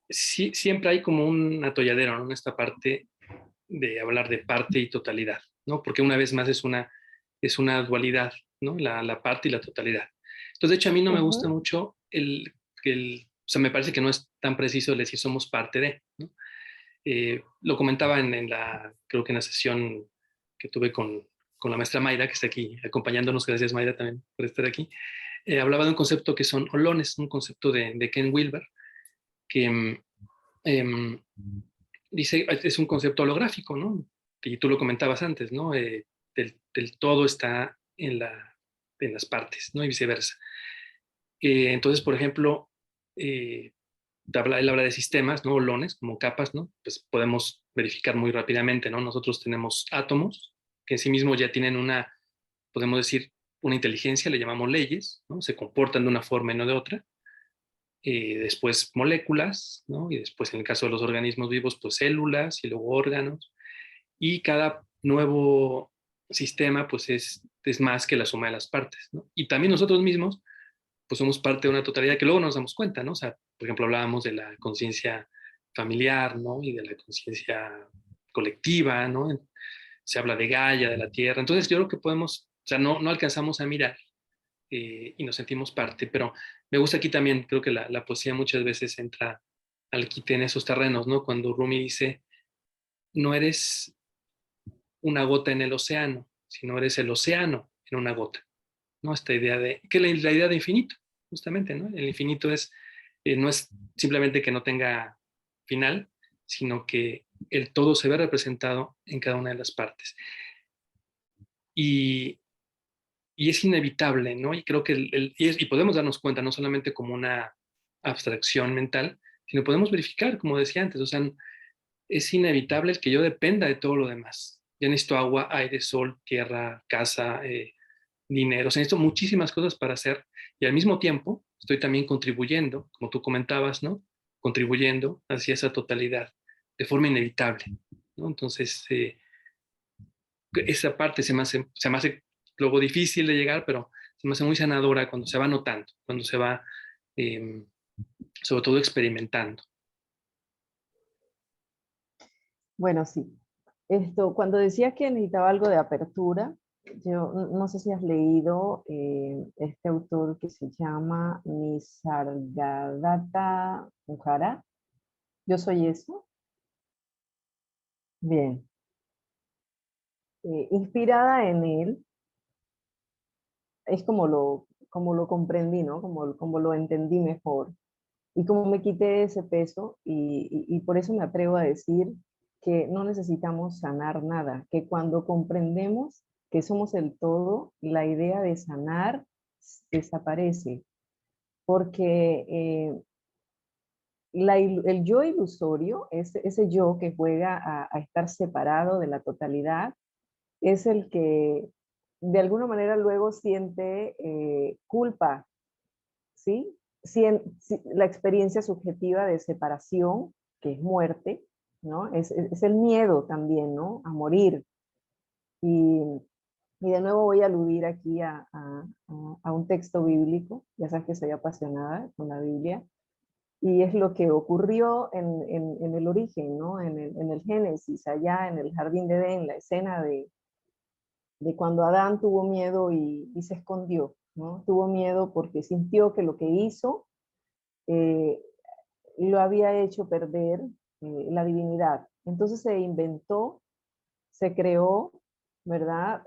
sí, siempre hay como un atolladero, ¿no? En esta parte de hablar de parte y totalidad, ¿no? Porque una vez más es una dualidad, ¿no? La parte y la totalidad. Entonces, de hecho, a mí no me gusta Ujú. mucho o sea, me parece que no es tan preciso el decir somos parte de, ¿no? Lo comentaba creo que en la sesión que tuve con la maestra Mayra, que está aquí acompañándonos. Gracias, Mayra, también por estar aquí. Hablaba de un concepto que son holones, un concepto de Ken Wilber, que em, dice, es un concepto holográfico, ¿no? Y tú lo comentabas antes, ¿no? Del todo está en las partes, ¿no? Y viceversa. Entonces, por ejemplo, eh, él habla de sistemas, ¿no? Holones, como capas, ¿no? Pues podemos verificar muy rápidamente, ¿no? Nosotros tenemos átomos que en sí mismos ya tienen podemos decir, una inteligencia, le llamamos leyes, ¿no? Se comportan de una forma y no de otra. Después moléculas, ¿no? Y después en el caso de los organismos vivos, pues células y luego órganos. Y cada nuevo sistema, pues es más que la suma de las partes, ¿no? Y también nosotros mismos, pues somos parte de una totalidad que luego nos damos cuenta, ¿no? O sea, por ejemplo, hablábamos de la conciencia familiar, ¿no? Y de la conciencia colectiva, ¿no? Se habla de Gaia, de la Tierra. Entonces yo creo que podemos, o sea, no alcanzamos a mirar, y nos sentimos parte, pero me gusta aquí también, creo que la poesía muchas veces entra al quite en esos terrenos, ¿no? Cuando Rumi dice, no eres una gota en el océano, sino eres el océano en una gota, ¿no? Esta idea que la idea de infinito, justamente, ¿no? El infinito no es simplemente que no tenga final, sino que el todo se ve representado en cada una de las partes. Y, y es inevitable, ¿no? Y creo que y podemos darnos cuenta, no solamente como una abstracción mental, sino podemos verificar, como decía antes, o sea, es inevitable el que yo dependa de todo lo demás. Ya necesito agua, aire, sol, tierra, casa, dinero, o sea, necesito muchísimas cosas para hacer, y al mismo tiempo estoy también contribuyendo, como tú comentabas, ¿no? Contribuyendo hacia esa totalidad de forma inevitable, ¿no? Entonces, esa parte se me hace luego difícil de llegar, pero se me hace muy sanadora cuando se va notando, cuando se va, eh, sobre todo, experimentando. Bueno, sí. Esto, cuando decías que necesitaba algo de apertura, yo no sé si has leído este autor que se llama Nisargadatta Mujara. Yo soy eso. Bien. Inspirada en él, es como lo comprendí, ¿no? Como lo entendí mejor. Y como me quité ese peso, y por eso me atrevo a decir que no necesitamos sanar nada, que cuando comprendemos que somos el todo, la idea de sanar desaparece, porque el yo ilusorio, ese yo que juega a estar separado de la totalidad, es el que de alguna manera luego siente culpa, ¿sí? La experiencia subjetiva de separación, que es muerte, ¿no? Es el miedo también, ¿no? A morir. Y, y de nuevo voy a aludir aquí a un texto bíblico, ya sabes que soy apasionada con la Biblia, y es lo que ocurrió en el origen, ¿no? En el Génesis, allá en el jardín de Edén, la escena de cuando Adán tuvo miedo y se escondió, ¿no? Tuvo miedo porque sintió que lo que hizo eh, lo había hecho perder la divinidad. Entonces se inventó, se creó, ¿verdad?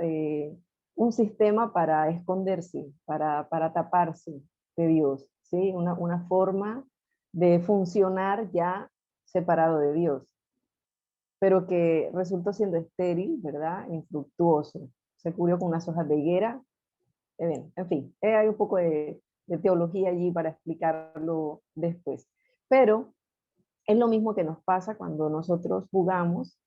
Un sistema para esconderse, para taparse de Dios, ¿sí? Una forma de funcionar ya separado de Dios, pero que resultó siendo estéril, ¿verdad? Infructuoso. Se cubrió con unas hojas de higuera. En fin, hay un poco de teología allí para explicarlo después. Pero es lo mismo que nos pasa cuando nosotros jugamos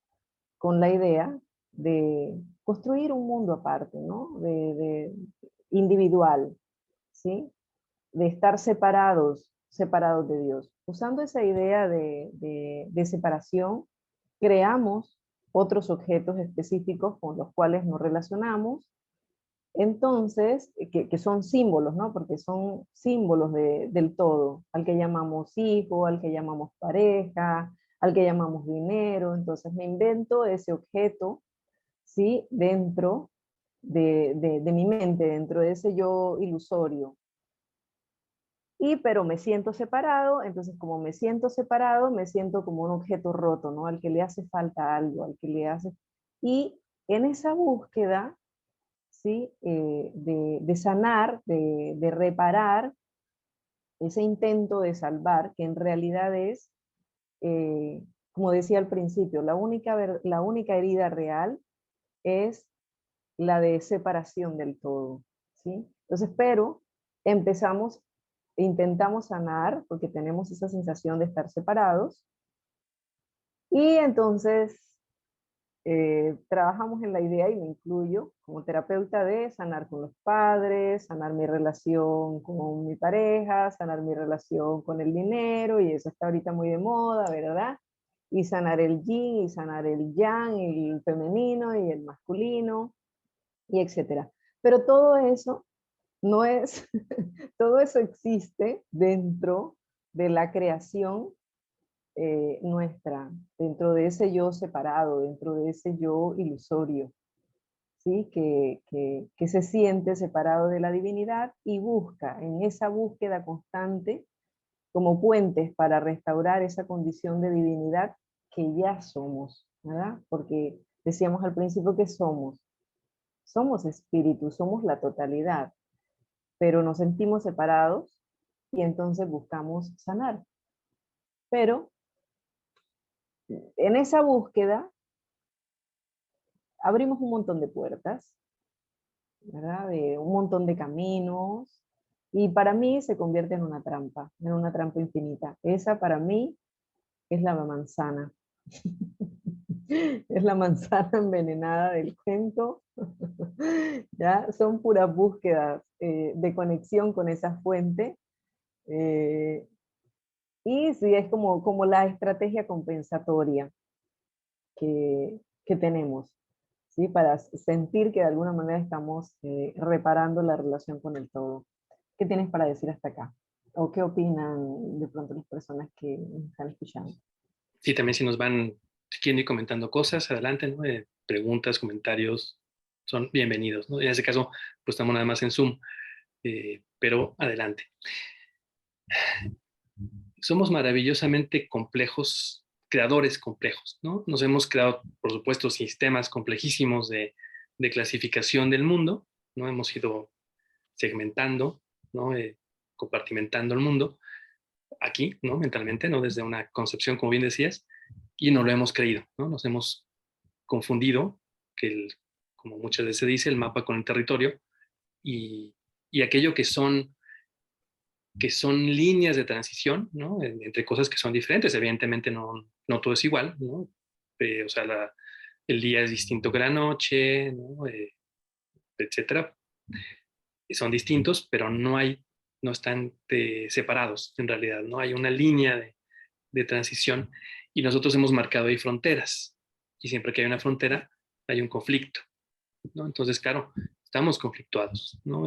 con la idea de construir un mundo aparte, ¿no? De individual, ¿sí? De estar separados de Dios. Usando esa idea de separación, creamos otros objetos específicos con los cuales nos relacionamos, entonces, que son símbolos, ¿no? Porque son símbolos del todo, al que llamamos hijo, al que llamamos pareja, al que llamamos dinero. Entonces me invento ese objeto, ¿sí? Dentro de mi mente, dentro de ese yo ilusorio. pero me siento separado, entonces como me siento separado, me siento como un objeto roto, ¿no? Al que le hace falta algo, al que le hace... Y en esa búsqueda, ¿sí? De sanar, de reparar, ese intento de salvar, que en realidad es, como decía al principio, la única herida real es la de separación del todo, ¿sí? Entonces, pero empezamos, intentamos sanar porque tenemos esa sensación de estar separados y entonces trabajamos en la idea, y me incluyo como terapeuta, de sanar con los padres, sanar mi relación con mi pareja, sanar mi relación con el dinero, y eso está ahorita muy de moda, ¿verdad? Y sanar el yin, y sanar el yang, el femenino y el masculino, y etcétera. Pero todo eso no es, todo eso existe dentro de la creación nuestra, dentro de ese yo separado, dentro de ese yo ilusorio, ¿sí? Que se siente separado de la divinidad y busca en esa búsqueda constante como puentes para restaurar esa condición de divinidad que ya somos, ¿verdad? Porque decíamos al principio que somos espíritu, somos la totalidad, pero nos sentimos separados y entonces buscamos sanar. Pero en esa búsqueda abrimos un montón de puertas, ¿verdad? De un montón de caminos, y para mí se convierte en una trampa infinita. Esa para mí es la manzana. Es la manzana envenenada del cuento. ¿Ya? Son puras búsquedas de conexión con esa fuente. eh, y sí, es como la estrategia compensatoria que tenemos, ¿sí? Para sentir que de alguna manera estamos reparando la relación con el todo. ¿Qué tienes para decir hasta acá? ¿O qué opinan de pronto las personas que nos están escuchando? Sí, también si nos van siguiendo y comentando cosas, adelante, ¿no? Preguntas, comentarios, son bienvenidos, ¿no? En ese caso, pues estamos nada más en Zoom, pero adelante. Somos maravillosamente complejos, creadores complejos, ¿no? Nos hemos creado, por supuesto, sistemas complejísimos de clasificación del mundo, ¿no? Hemos ido segmentando, ¿no? Compartimentando el mundo aquí, ¿no? Mentalmente, ¿no? Desde una concepción, como bien decías, y no lo hemos creído, ¿no? Nos hemos confundido, que como muchas veces se dice, el mapa con el territorio, y, y aquello que son líneas de transición, ¿no? Entre cosas que son diferentes. Evidentemente no todo es igual, ¿no? O sea, el día es distinto que la noche, ¿no? Etcétera. Son distintos, pero no están separados en realidad, no hay una línea de transición, y nosotros hemos marcado ahí fronteras, y siempre que hay una frontera hay un conflicto, ¿no? Entonces, claro, estamos conflictuados, ¿no?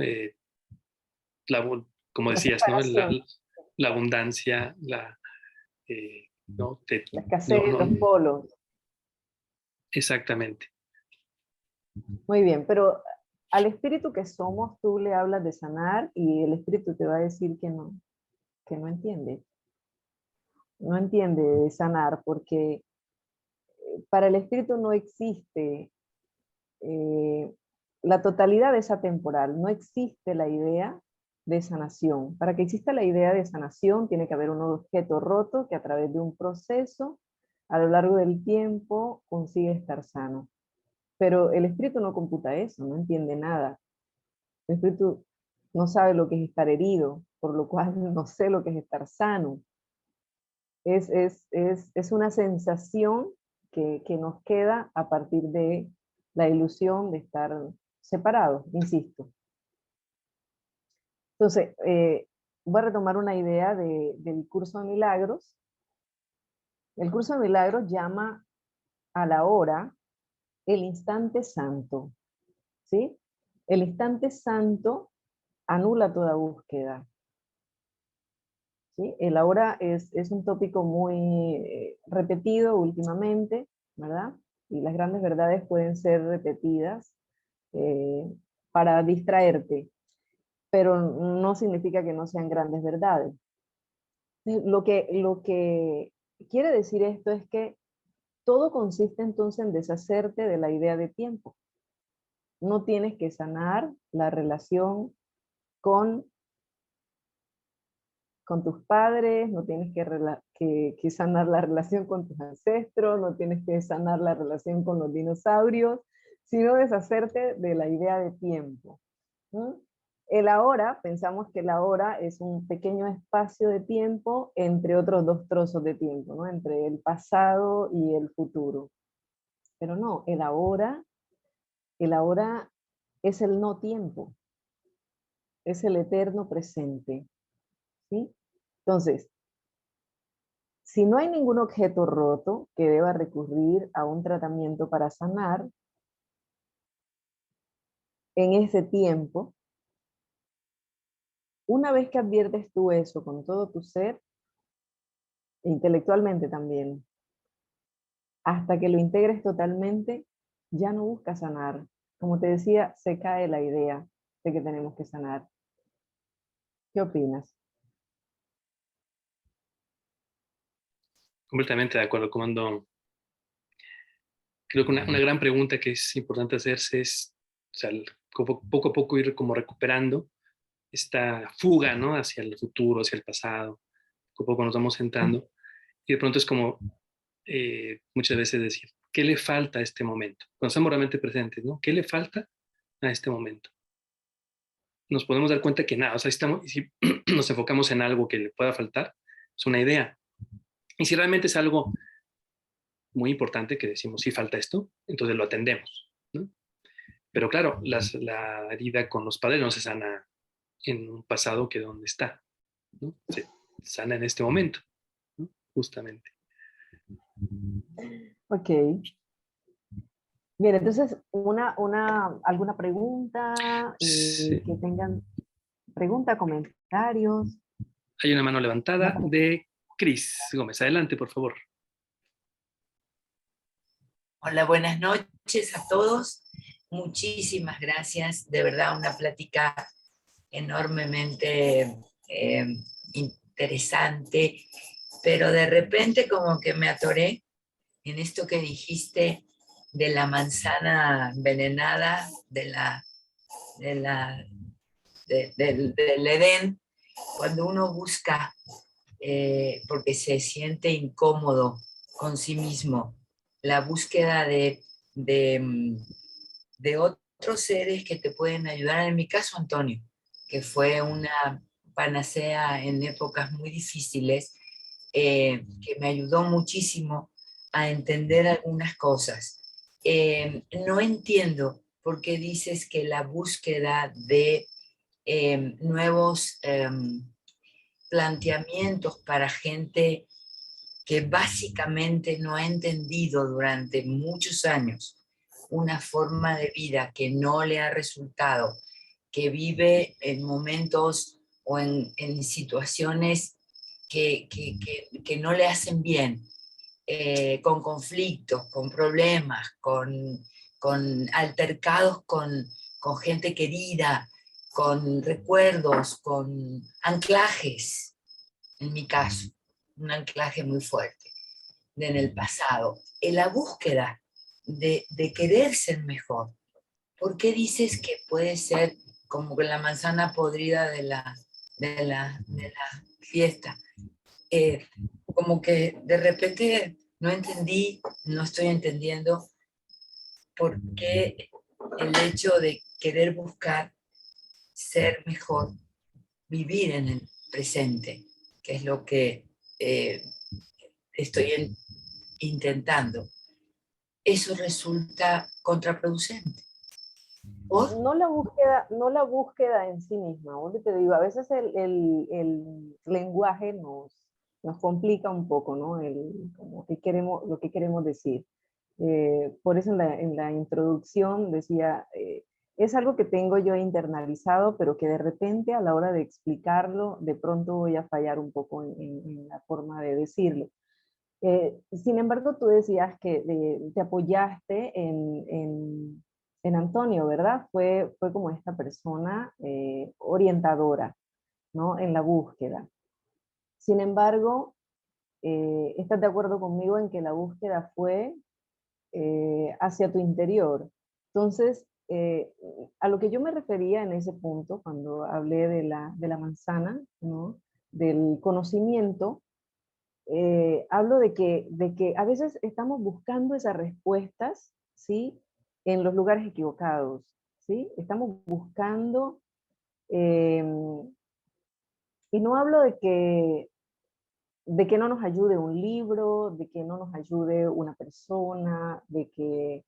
Como La decías, ¿no? separación, La abundancia, ¿no? la escasez, No, no, los polos. exactamente. Muy bien, pero al espíritu que somos, tú le hablas de sanar y el espíritu te va a decir que no entiende. No entiende sanar porque para el espíritu no existe eh, la totalidad es atemporal, no existe la idea de sanación. Para que exista la idea de sanación tiene que haber un objeto roto que a través de un proceso a lo largo del tiempo consigue estar sano. Pero el espíritu no computa eso, no entiende nada. El espíritu no sabe lo que es estar herido, por lo cual no sé lo que es estar sano. Es una sensación que nos queda a partir de la ilusión de estar separados, insisto. Entonces, voy a retomar una idea del curso de milagros. El curso de milagros llama a la hora el instante santo, ¿sí? El instante santo anula toda búsqueda, ¿sí? El ahora es un tópico muy repetido últimamente, ¿verdad? Y las grandes verdades pueden ser repetidas eh, para distraerte. pero no significa que no sean grandes verdades. Lo que quiere decir esto es que todo consiste entonces en deshacerte de la idea de tiempo. No tienes que sanar la relación con, con tus padres, no tienes que sanar la relación con tus ancestros, no tienes que sanar la relación con los dinosaurios, sino deshacerte de la idea de tiempo. ¿No? El ahora, pensamos que el ahora es un pequeño espacio de tiempo entre otros dos trozos de tiempo, ¿no? Entre el pasado y el futuro. Pero no, el ahora es el no tiempo, es el eterno presente, ¿sí? Entonces, si no hay ningún objeto roto que deba recurrir a un tratamiento para sanar, en ese tiempo, una vez que adviertes tú eso con todo tu ser, intelectualmente también, hasta que lo integres totalmente, ya no buscas sanar. Como te decía, se cae la idea de que tenemos que sanar. ¿Qué opinas? Completamente de acuerdo. Creo que una gran pregunta que es importante hacerse es, o sea, como poco a poco ir como recuperando esta fuga, ¿no? Hacia el futuro, hacia el pasado. Poco a poco nos vamos sentando y de pronto es como muchas veces decir, ¿qué le falta a este momento? Cuando estamos realmente presentes, ¿no? ¿Qué le falta a este momento? Nos podemos dar cuenta que nada, o sea, si nos enfocamos en algo que le pueda faltar, es una idea. Y si realmente es algo muy importante que decimos, sí, falta esto, entonces lo atendemos, ¿no? Pero claro, la herida con los padres no se sana en un pasado que donde está, ¿no? Se sana en este momento, ¿no? Justamente. Ok. Bien, entonces, ¿alguna pregunta Sí. que tengan? Pregunta, comentarios. Hay una mano Una levantada de Cris Gómez. Adelante, por favor. Hola, buenas noches a todos. Muchísimas gracias. De verdad, una plática enormemente interesante, pero de repente como que me atoré en esto que dijiste de la manzana envenenada, de la, del Edén, cuando uno busca porque se siente incómodo con sí mismo, la búsqueda de otros seres que te pueden ayudar. En mi caso, Antonio, que fue una panacea en épocas muy difíciles, que me ayudó muchísimo a entender algunas cosas. No entiendo por qué dices que la búsqueda de nuevos planteamientos para gente que básicamente no ha entendido durante muchos años una forma de vida que no le ha resultado, que vive en momentos o en situaciones que no le hacen bien, con conflictos, con problemas, con altercados con gente querida, con recuerdos, con anclajes, en mi caso, un anclaje muy fuerte en el pasado, en la búsqueda de querer ser mejor. ¿Por qué dices que puede ser como que la manzana podrida de la fiesta? Como que de repente no entendí, no estoy entendiendo por qué el hecho de querer buscar ser mejor, vivir en el presente, que es lo que eh, estoy intentando, eso resulta contraproducente. ¿Por? no la búsqueda en sí misma. Donde te digo, a veces el lenguaje nos complica un poco, ¿no? Como que lo que queremos decir. Por eso en la introducción decía, es algo que tengo yo internalizado, pero que de repente a la hora de explicarlo, de pronto voy a fallar un poco en la forma de decirlo. Sin embargo, tú decías que te apoyaste en Antonio, ¿verdad? Fue como esta persona orientadora, ¿no? En la búsqueda. Sin embargo, ¿estás de acuerdo conmigo en que la búsqueda fue hacia tu interior? Entonces, a lo que yo me refería en ese punto, cuando hablé de la manzana, ¿no? Del conocimiento, hablo de que a veces estamos buscando esas respuestas, ¿sí? En los lugares equivocados, ¿sí? Estamos buscando, eh, y no hablo de que no nos ayude un libro, de que no nos ayude una persona, de que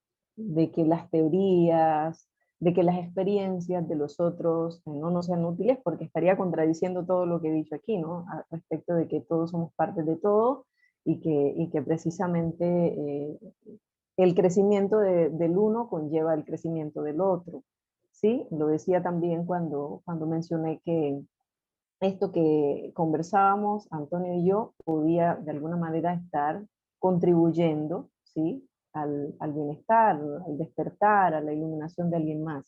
las teorías, de que las experiencias de los otros no nos sean útiles, porque estaría contradiciendo todo lo que he dicho aquí, ¿no? Respecto de que todos somos parte de todo y que precisamente el crecimiento del uno conlleva el crecimiento del otro, ¿sí? Lo decía también cuando mencioné que esto que conversábamos, Antonio y yo, podía de alguna manera estar contribuyendo, ¿sí? Al bienestar, al despertar, a la iluminación de alguien más.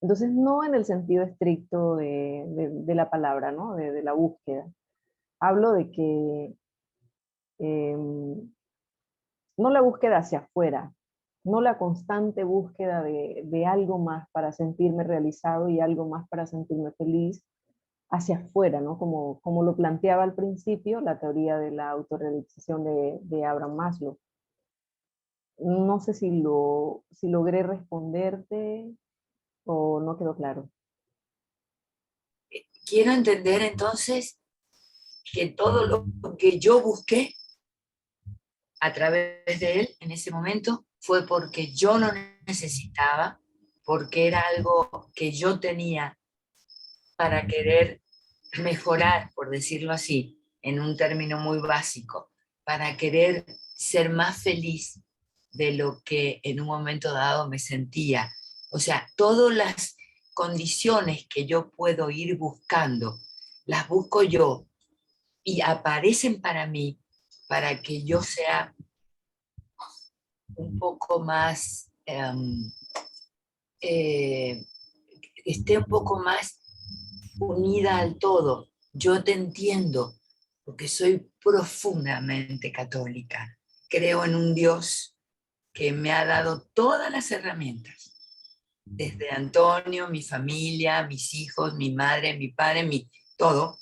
Entonces, no en el sentido estricto de la palabra, ¿no? De la búsqueda. Hablo de que no la búsqueda hacia afuera, no la constante búsqueda de algo más para sentirme realizado y algo más para sentirme feliz, hacia afuera, ¿no? Como lo planteaba al principio la teoría de la autorrealización de Abraham Maslow. No sé si logré responderte o no quedó claro. Quiero entender entonces que todo lo que yo busqué a través de él en ese momento fue porque yo lo necesitaba, porque era algo que yo tenía para querer mejorar, por decirlo así, en un término muy básico, para querer ser más feliz de lo que en un momento dado me sentía. O sea, todas las condiciones que yo puedo ir buscando, las busco yo y aparecen para mí para que yo sea un poco más, esté un poco más unida al todo. Yo te entiendo, porque soy profundamente católica. Creo en un Dios que me ha dado todas las herramientas, desde Antonio, mi familia, mis hijos, mi madre, mi padre, todo,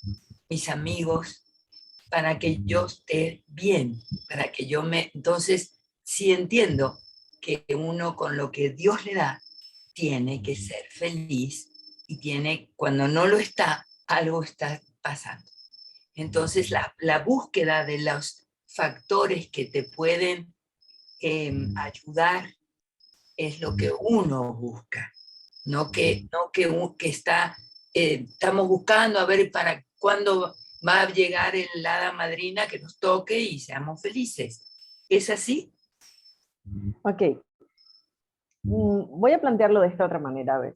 mis amigos, para que yo esté bien, para que yo me... Entonces, sí entiendo que uno con lo que Dios le da tiene que ser feliz y tiene, cuando no lo está, algo está pasando. Entonces, la búsqueda de los factores que te pueden ayudar es lo que uno busca, que está, estamos buscando a ver para cuándo va a llegar el hada madrina que nos toque y seamos felices. ¿Es así? Ok. Voy a plantearlo de esta otra manera, a ver.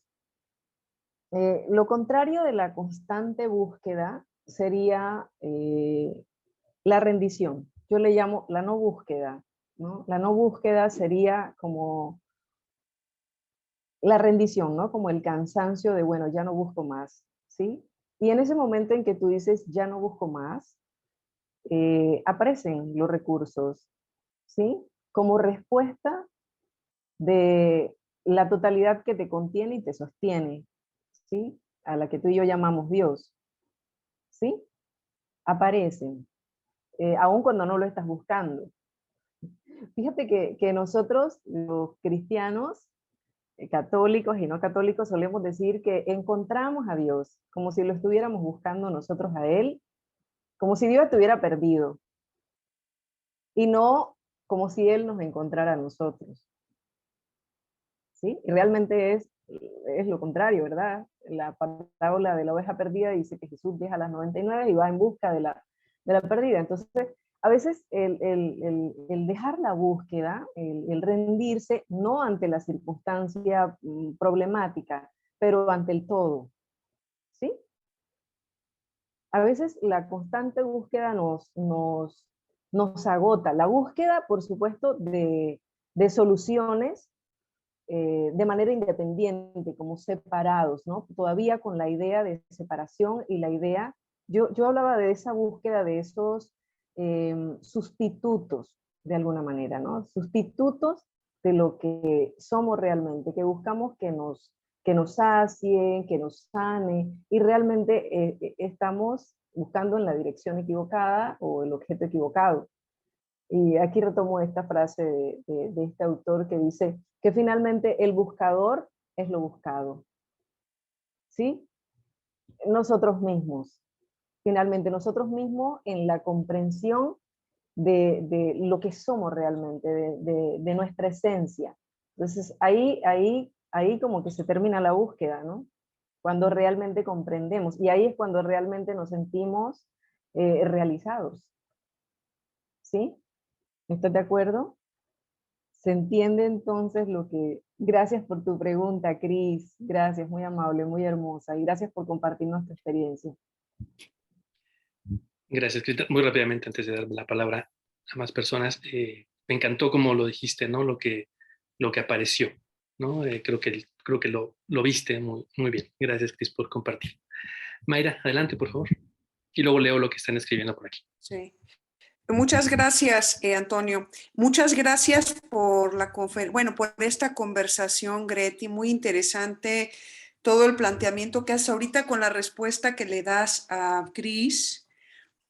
Lo contrario de la constante búsqueda sería la rendición. Yo le llamo la no búsqueda, ¿no? La no búsqueda sería como la rendición, ¿no? Como el cansancio de, bueno, ya no busco más, ¿sí? Y en ese momento en que tú dices, ya no busco más, aparecen los recursos, ¿sí? Como respuesta de la totalidad que te contiene y te sostiene, ¿sí? A la que tú y yo llamamos Dios, ¿sí? Aparecen, aun cuando no lo estás buscando. Fíjate que nosotros, los cristianos, católicos y no católicos, solemos decir que encontramos a Dios, como si lo estuviéramos buscando nosotros a Él, como si Dios estuviera perdido, y no como si Él nos encontrara a nosotros. ¿Sí? Y realmente es lo contrario, ¿verdad? La parábola de la oveja perdida dice que Jesús deja las 99 y va en busca de la perdida. Entonces, a veces el dejar la búsqueda, el rendirse, no ante la circunstancia problemática, pero ante el todo, ¿sí? A veces la constante búsqueda nos agota. La búsqueda, por supuesto, de soluciones, de manera independiente, como separados, ¿no? Todavía con la idea de separación y la idea, yo hablaba de esa búsqueda de esos sustitutos, de alguna manera, ¿no? Sustitutos de lo que somos realmente, que buscamos que nos sacien, que nos sane, y realmente estamos buscando en la dirección equivocada o el objeto equivocado. Y aquí retomo esta frase de este autor que dice que finalmente el buscador es lo buscado, ¿sí? Nosotros mismos, finalmente nosotros mismos en la comprensión de lo que somos realmente, de nuestra esencia. Entonces ahí como que se termina la búsqueda, ¿no? Cuando realmente comprendemos, y ahí es cuando realmente nos sentimos realizados, ¿sí? ¿Estás de acuerdo? ¿Se entiende entonces lo que... Gracias por tu pregunta, Cris. Gracias, muy amable, muy hermosa. Y gracias por compartirnos tu experiencia. Gracias, Cris. Muy rápidamente, antes de darme la palabra a más personas, me encantó como lo dijiste, ¿no? Lo que apareció, ¿no? Creo que lo viste muy, muy bien. Gracias, Cris, por compartir. Mayra, adelante, por favor. Y luego leo lo que están escribiendo por aquí. Sí. Muchas gracias, Antonio. Muchas gracias por por esta conversación, Greti. Muy interesante todo el planteamiento que haces ahorita con la respuesta que le das a Cris.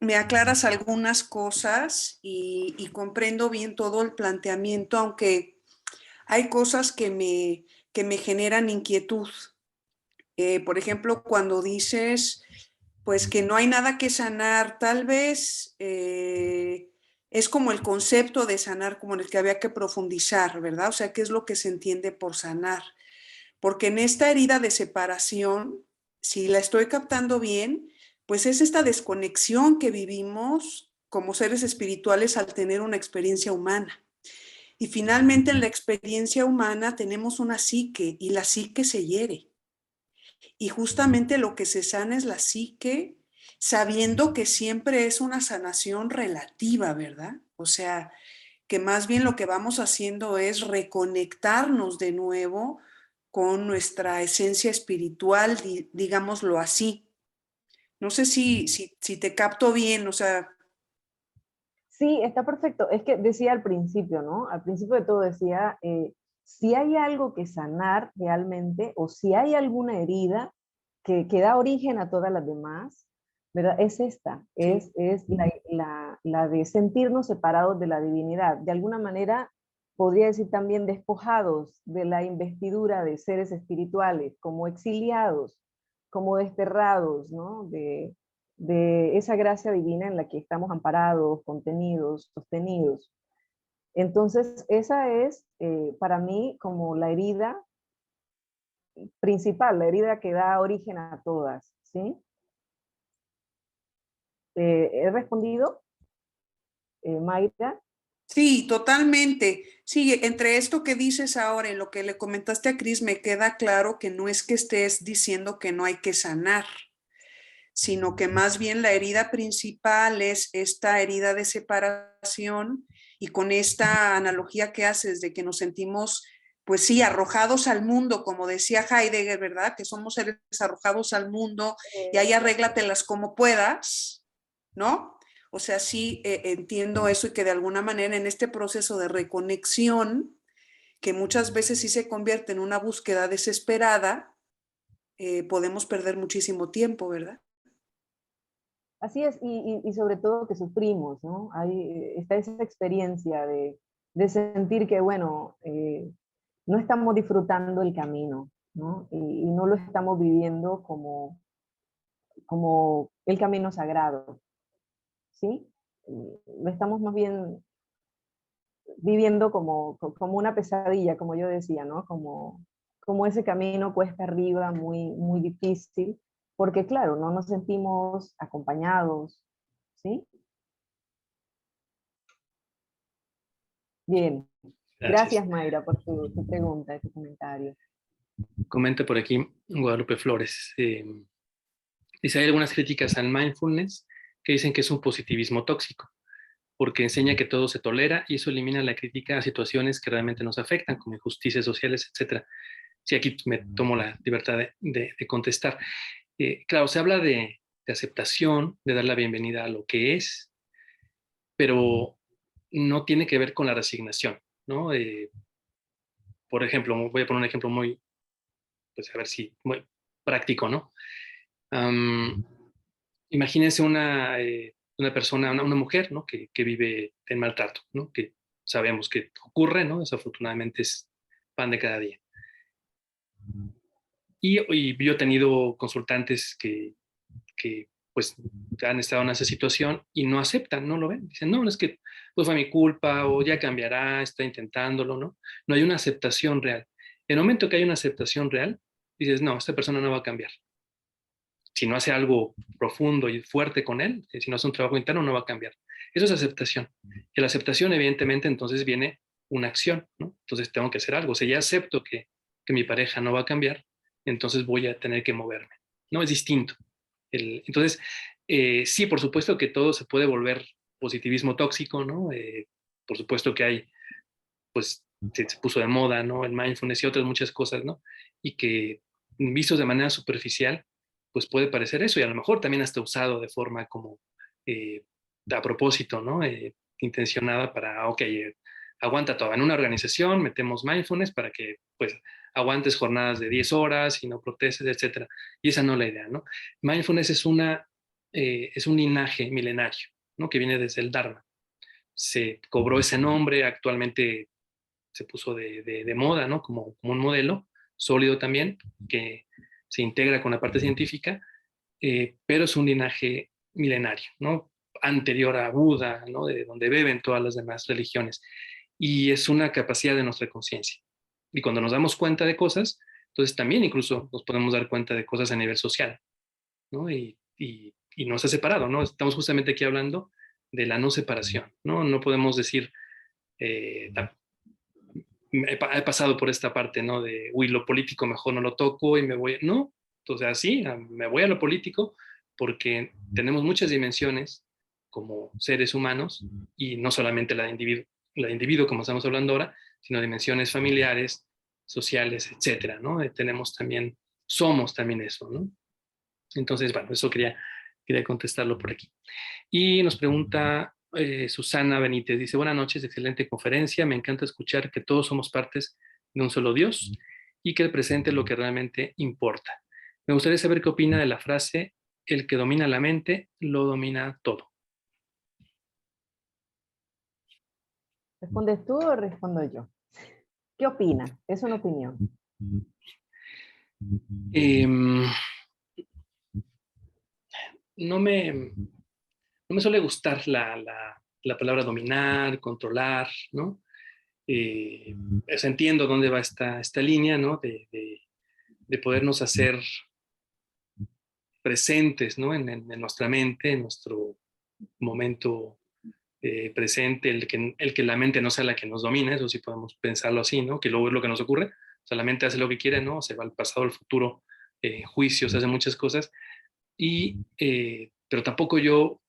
Me aclaras algunas cosas y comprendo bien todo el planteamiento, aunque hay cosas que me generan inquietud. Por ejemplo, cuando dices pues que no hay nada que sanar, tal vez es como el concepto de sanar, como en el que había que profundizar, ¿verdad? O sea, ¿qué es lo que se entiende por sanar? Porque en esta herida de separación, si la estoy captando bien, pues es esta desconexión que vivimos como seres espirituales al tener una experiencia humana. Y finalmente en la experiencia humana tenemos una psique y la psique se hiere. Y justamente lo que se sana es la psique, sabiendo que siempre es una sanación relativa, ¿verdad? O sea, que más bien lo que vamos haciendo es reconectarnos de nuevo con nuestra esencia espiritual, digámoslo así. No sé si te capto bien, o sea... Sí, está perfecto. Es que decía al principio, ¿no? Al principio de todo decía, si hay algo que sanar realmente, o si hay alguna herida que da origen a todas las demás, ¿verdad? Es esta, Sí. es la de sentirnos separados de la divinidad. De alguna manera, podría decir también despojados de la investidura de seres espirituales, como exiliados, como desterrados, ¿no? De esa gracia divina en la que estamos amparados, contenidos, sostenidos. Entonces, esa es para mí como la herida principal, la herida que da origen a todas, ¿sí? ¿He respondido, Mayra? Sí, totalmente. Sí, entre esto que dices ahora y lo que le comentaste a Cris, me queda claro que no es que estés diciendo que no hay que sanar, sino que más bien la herida principal es esta herida de separación, y con esta analogía que haces de que nos sentimos, pues sí, arrojados al mundo, como decía Heidegger, ¿verdad? Que somos seres arrojados al mundo y ahí arréglatelas como puedas, ¿no? O sea, sí entiendo eso, y que de alguna manera en este proceso de reconexión, que muchas veces sí se convierte en una búsqueda desesperada, podemos perder muchísimo tiempo, ¿verdad? Así es, y sobre todo que sufrimos, ¿no? Está esa experiencia de sentir que, bueno, no estamos disfrutando el camino, ¿no? Y no lo estamos viviendo como el camino sagrado, ¿sí? Lo estamos más bien viviendo como una pesadilla, como yo decía, ¿no? Como ese camino cuesta arriba, muy, muy difícil, porque claro, no nos sentimos acompañados, ¿sí? Bien, Gracias. gracias Mayra por tu pregunta, tu comentario. Comenta por aquí Guadalupe Flores. Dice, hay algunas críticas al mindfulness que dicen que es un positivismo tóxico. porque enseña que todo se tolera y eso elimina la crítica a situaciones que realmente nos afectan, como injusticias sociales, etcétera. Sí, aquí me tomo la libertad de contestar. Claro, se habla de aceptación, de dar la bienvenida a lo que es, pero no tiene que ver con la resignación, ¿no? Por ejemplo, voy a poner un ejemplo muy, pues a ver si, muy práctico, ¿no? Um, Imagínense una persona, una mujer, ¿no? Que vive en maltrato, ¿no? Que sabemos que ocurre, ¿no? Desafortunadamente es pan de cada día. Y yo he tenido consultantes que pues han estado en esa situación y no aceptan, no lo ven. Dicen, no, es que pues fue mi culpa o ya cambiará, está intentándolo, ¿no? No hay una aceptación real. En el momento que hay una aceptación real, dices, no, esta persona no va a cambiar. Si no hace algo profundo y fuerte con él, si no hace un trabajo interno, no va a cambiar. Eso es aceptación. Y la aceptación, evidentemente, entonces viene una acción, ¿no? Entonces tengo que hacer algo. O sea, ya acepto que mi pareja no va a cambiar, entonces voy a tener que moverme, ¿no? Es distinto. Entonces, sí, por supuesto que todo se puede volver positivismo tóxico, ¿no? Por supuesto que hay, pues, se puso de moda, ¿no? El mindfulness y otras muchas cosas, ¿no? Y que vistos de manera superficial, pues puede parecer eso, y a lo mejor también hasta usado de forma como eh, a propósito, ¿no? Intencionada para, ok, aguanta todo. En una organización metemos mindfulness para que, pues, aguantes jornadas de 10 horas y no protestes, etcétera. Y esa no es la idea, ¿no? Mindfulness es un linaje milenario, ¿no? Que viene desde el Dharma. Se cobró ese nombre, actualmente se puso de moda, ¿no? Como un modelo sólido también, que se integra con la parte científica, pero es un linaje milenario, ¿no? Anterior a Buda, ¿no? De donde beben todas las demás religiones. Y es una capacidad de nuestra conciencia. Y cuando nos damos cuenta de cosas, entonces también incluso nos podemos dar cuenta de cosas a nivel social, ¿no? Y no se ha separado, ¿no? Estamos justamente aquí hablando de la no separación, ¿no? No podemos decir, eh, he pasado por esta parte, ¿no? De, uy, lo político mejor no lo toco y me voy, no, entonces sí, me voy a lo político porque tenemos muchas dimensiones como seres humanos y no solamente la de individuo como estamos hablando ahora, sino dimensiones familiares, sociales, etcétera, ¿no? Tenemos también, somos también eso, ¿no? Entonces, bueno, eso quería contestarlo por aquí. Y nos pregunta Susana Benítez, dice, buenas noches, excelente conferencia, me encanta escuchar que todos somos partes de un solo Dios y que el presente es lo que realmente importa. Me gustaría saber qué opina de la frase, el que domina la mente, lo domina todo. ¿Respondes tú o respondo yo? ¿Qué opina? Es una opinión. Eh, no me, no me suele gustar la palabra dominar, controlar, ¿no? Pues entiendo dónde va esta línea, ¿no? De podernos hacer presentes, ¿no? En nuestra mente, en nuestro momento presente, el que la mente no sea la que nos domina, eso sí podemos pensarlo así, ¿no? Que luego es lo que nos ocurre, o sea, la mente hace lo que quiere, ¿no? Se va al pasado, al futuro, juicios, hace muchas cosas, pero tampoco yo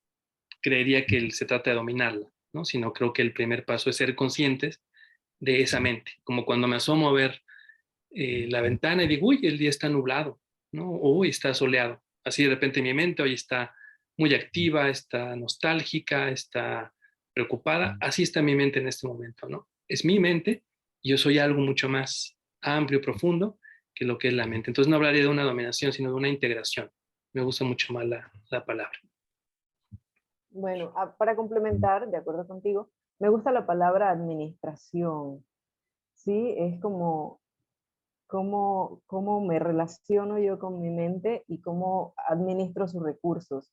creería que se trata de dominarla, ¿no? Sino creo que el primer paso es ser conscientes de esa mente, como cuando me asomo a ver la ventana y digo, uy, el día está nublado, ¿no? O hoy está soleado. Así de repente mi mente hoy está muy activa, está nostálgica, está preocupada. Así está mi mente en este momento, ¿no? Es mi mente y yo soy algo mucho más amplio, profundo que lo que es la mente. Entonces no hablaría de una dominación, sino de una integración. Me gusta mucho más la palabra. Bueno, para complementar, de acuerdo contigo, me gusta la palabra administración. Sí, es como cómo me relaciono yo con mi mente y cómo administro sus recursos.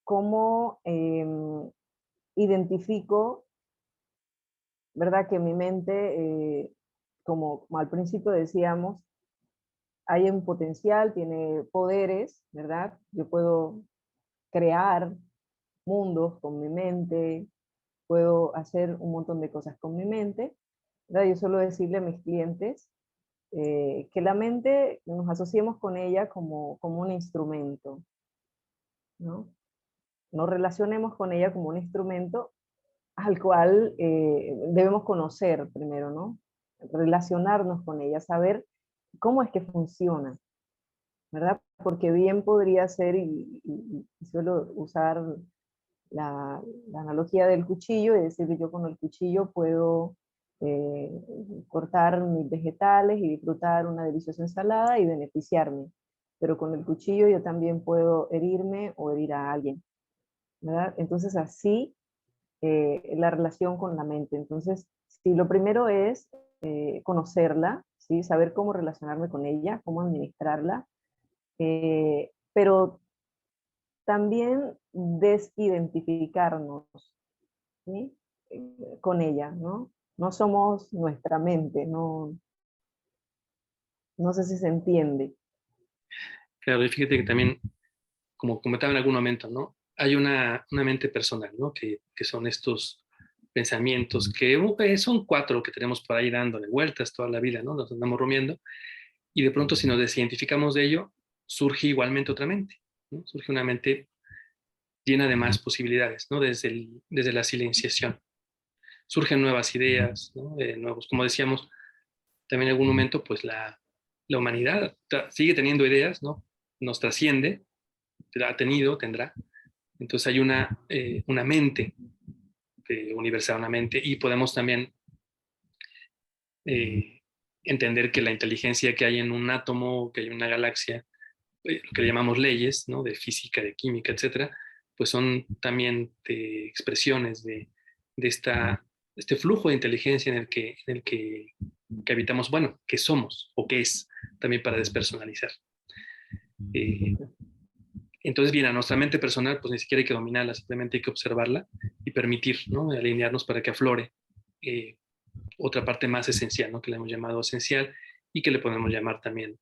Cómo identifico, ¿verdad? Que mi mente, como al principio decíamos, hay un potencial, tiene poderes, ¿verdad? Yo puedo crear mundos con mi mente, puedo hacer un montón de cosas con mi mente, ¿verdad? Yo suelo decirle a mis clientes que la mente nos asociemos con ella como un instrumento, ¿no? Nos relacionemos con ella como un instrumento al cual debemos conocer primero, ¿no? Relacionarnos con ella, saber cómo es que funciona, ¿verdad? Porque bien podría ser, y suelo usar la analogía del cuchillo, es decir, yo con el cuchillo puedo eh, cortar mis vegetales y disfrutar una deliciosa ensalada y beneficiarme, pero con el cuchillo yo también puedo herirme o herir a alguien, ¿verdad? Entonces así la relación con la mente. Entonces, si lo primero es conocerla, ¿sí? Saber cómo relacionarme con ella, cómo administrarla, pero también desidentificarnos, ¿sí? Con ella, ¿no? No somos nuestra mente, no, no sé si se entiende. Claro, y fíjate que también, como comentaba en algún momento, ¿no? Hay una mente personal, ¿no? Que son estos pensamientos que son cuatro que tenemos por ahí dándole vueltas toda la vida, ¿no? Nos andamos rumiando y de pronto si nos desidentificamos de ello, surge igualmente otra mente, ¿no? Surge una mente llena de más posibilidades, ¿no? Desde la silenciación. Surgen nuevas ideas, ¿no? Nuevos, como decíamos, también en algún momento, pues la humanidad sigue teniendo ideas, ¿no? Nos trasciende, ha tenido, tendrá. Entonces hay una mente universal, una mente, y podemos también eh, entender que la inteligencia que hay en un átomo, que hay en una galaxia, lo que le llamamos leyes, ¿no? De física, de química, etcétera, pues son también expresiones de este flujo de inteligencia que habitamos, bueno, que somos o que es, también para despersonalizar. Eh, entonces, bien, a nuestra mente personal, pues ni siquiera hay que dominarla, simplemente hay que observarla y permitir, ¿no? Alinearnos para que aflore otra parte más esencial, ¿no? Que le hemos llamado esencial y que le podemos llamar también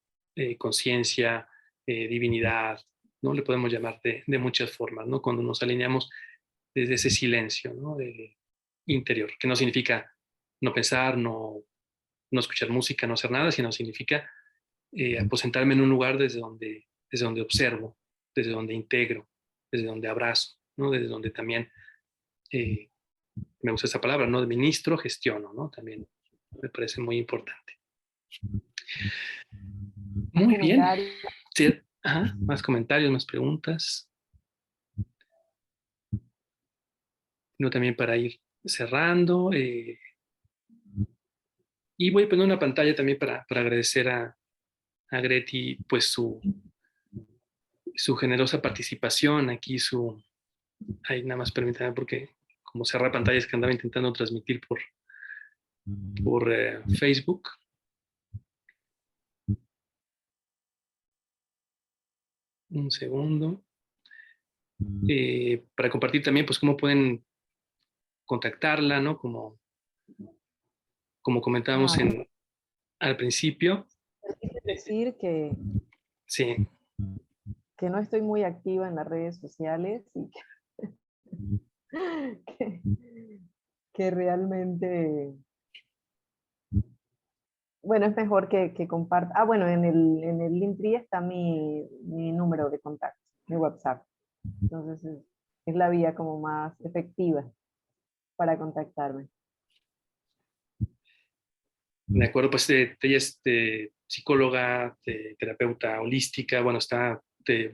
conciencia, divinidad, ¿no? Le podemos llamar de muchas formas, ¿no? Cuando nos alineamos desde ese silencio, ¿no? Interior, que no significa no pensar, no escuchar música, no hacer nada, sino significa aposentarme en un lugar desde donde observo, desde donde integro, desde donde abrazo, ¿no? Desde donde también, eh, me gusta esa palabra, ¿no? Administro, gestiono, ¿no? También me parece muy importante. Más Muy bien. comentarios. Sí, ajá, más comentarios, más preguntas. No, también para ir cerrando. Y voy a poner una pantalla también para agradecer a Greti pues su generosa participación aquí, ahí nada más permítame porque como cerrar pantallas que andaba intentando transmitir por Facebook. Un segundo. Para compartir también pues cómo pueden contactarla, ¿no? Como comentábamos Ah, al principio. es decir Sí, que no estoy muy activa en las redes sociales y que, que realmente, bueno, es mejor que comparta. Ah, bueno, en el Linktree está mi número de contacto, mi WhatsApp. Entonces es la vía como más efectiva para contactarme. de acuerdo, pues ella es psicóloga, terapeuta holística, bueno,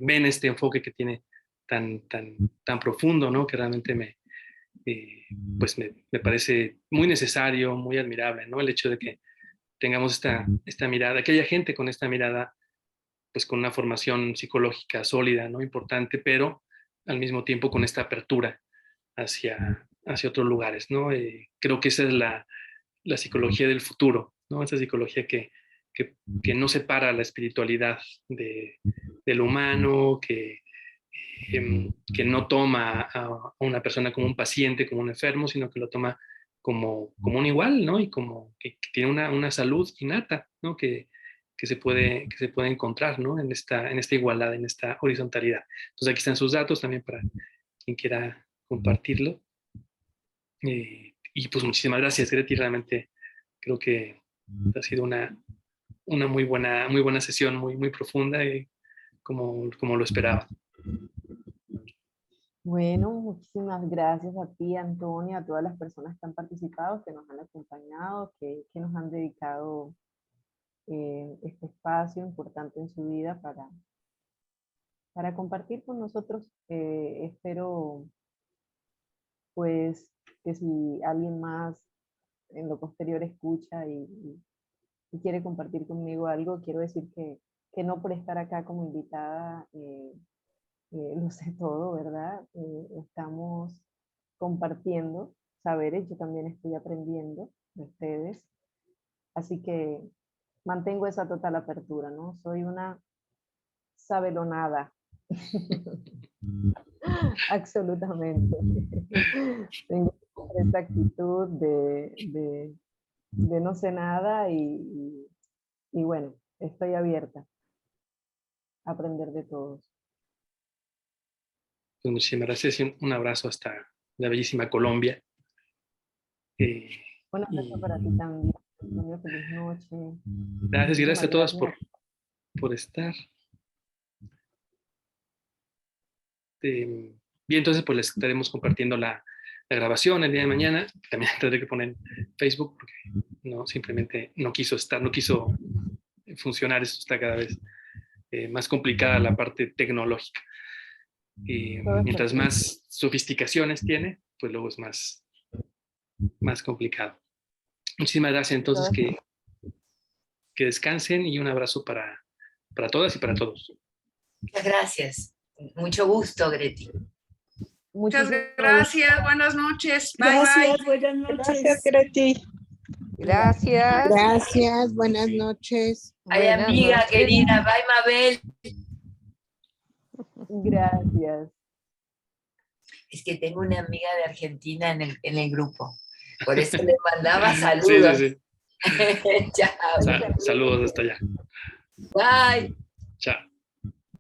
ven este enfoque que tiene tan profundo, ¿no? Que realmente pues me parece muy necesario, muy admirable, ¿no? El hecho de que tengamos esta mirada, que haya gente con esta mirada, pues con una formación psicológica sólida, ¿no? Importante, pero al mismo tiempo con esta apertura hacia otros lugares, ¿no? Creo que esa es la psicología del futuro, ¿no? Esa psicología que no separa la espiritualidad del humano, que no toma a una persona como un paciente, como un enfermo, sino que lo toma como un igual, ¿no? Y como que tiene una salud innata, ¿no? Que se puede encontrar, ¿no? En esta igualdad, en esta horizontalidad. Entonces aquí están sus datos también para quien quiera compartirlo. Y pues muchísimas gracias, Greti. Realmente creo que ha sido una muy buena sesión, muy profunda, como lo esperaba. Bueno, muchísimas gracias a ti, Antonio, a todas las personas que han participado, que nos han acompañado, que nos han dedicado este espacio importante en su vida para compartir con nosotros. Espero pues que si alguien más en lo posterior escucha y quiere compartir conmigo algo, quiero decir que no por estar acá como invitada lo sé todo, ¿verdad? Estamos compartiendo saberes, yo también estoy aprendiendo de ustedes, así que mantengo esa total apertura, ¿no? Soy una sabelonada. Absolutamente. Tengo esta actitud de no sé nada y bueno, estoy abierta a aprender de todos. Pues muchísimas gracias y un abrazo hasta la bellísima Colombia. Un abrazo para ti también. Feliz noche. Gracias y gracias a todas por estar. Bien, entonces pues les estaremos compartiendo la grabación el día de mañana. También tendré que poner en Facebook porque no, simplemente no quiso funcionar. Esto está cada vez más complicada la parte tecnológica. Mientras más sofisticaciones tiene, pues luego es más complicado. Muchísimas gracias entonces, que descansen y un abrazo para todas y para todos. Muchas gracias. Mucho gusto, Greti. Muchas gracias, buenas noches. Bye, Gracias, bye. buenas noches. Gracias, Greti. Gracias. Gracias, buenas noches. Ay, Buenas amiga noches. querida, bye, Mabel. Gracias. Es que tengo una amiga de Argentina en el grupo. Por eso le mandaba saludos. Sí. Chao. Saludos hasta allá. Bye. Chao.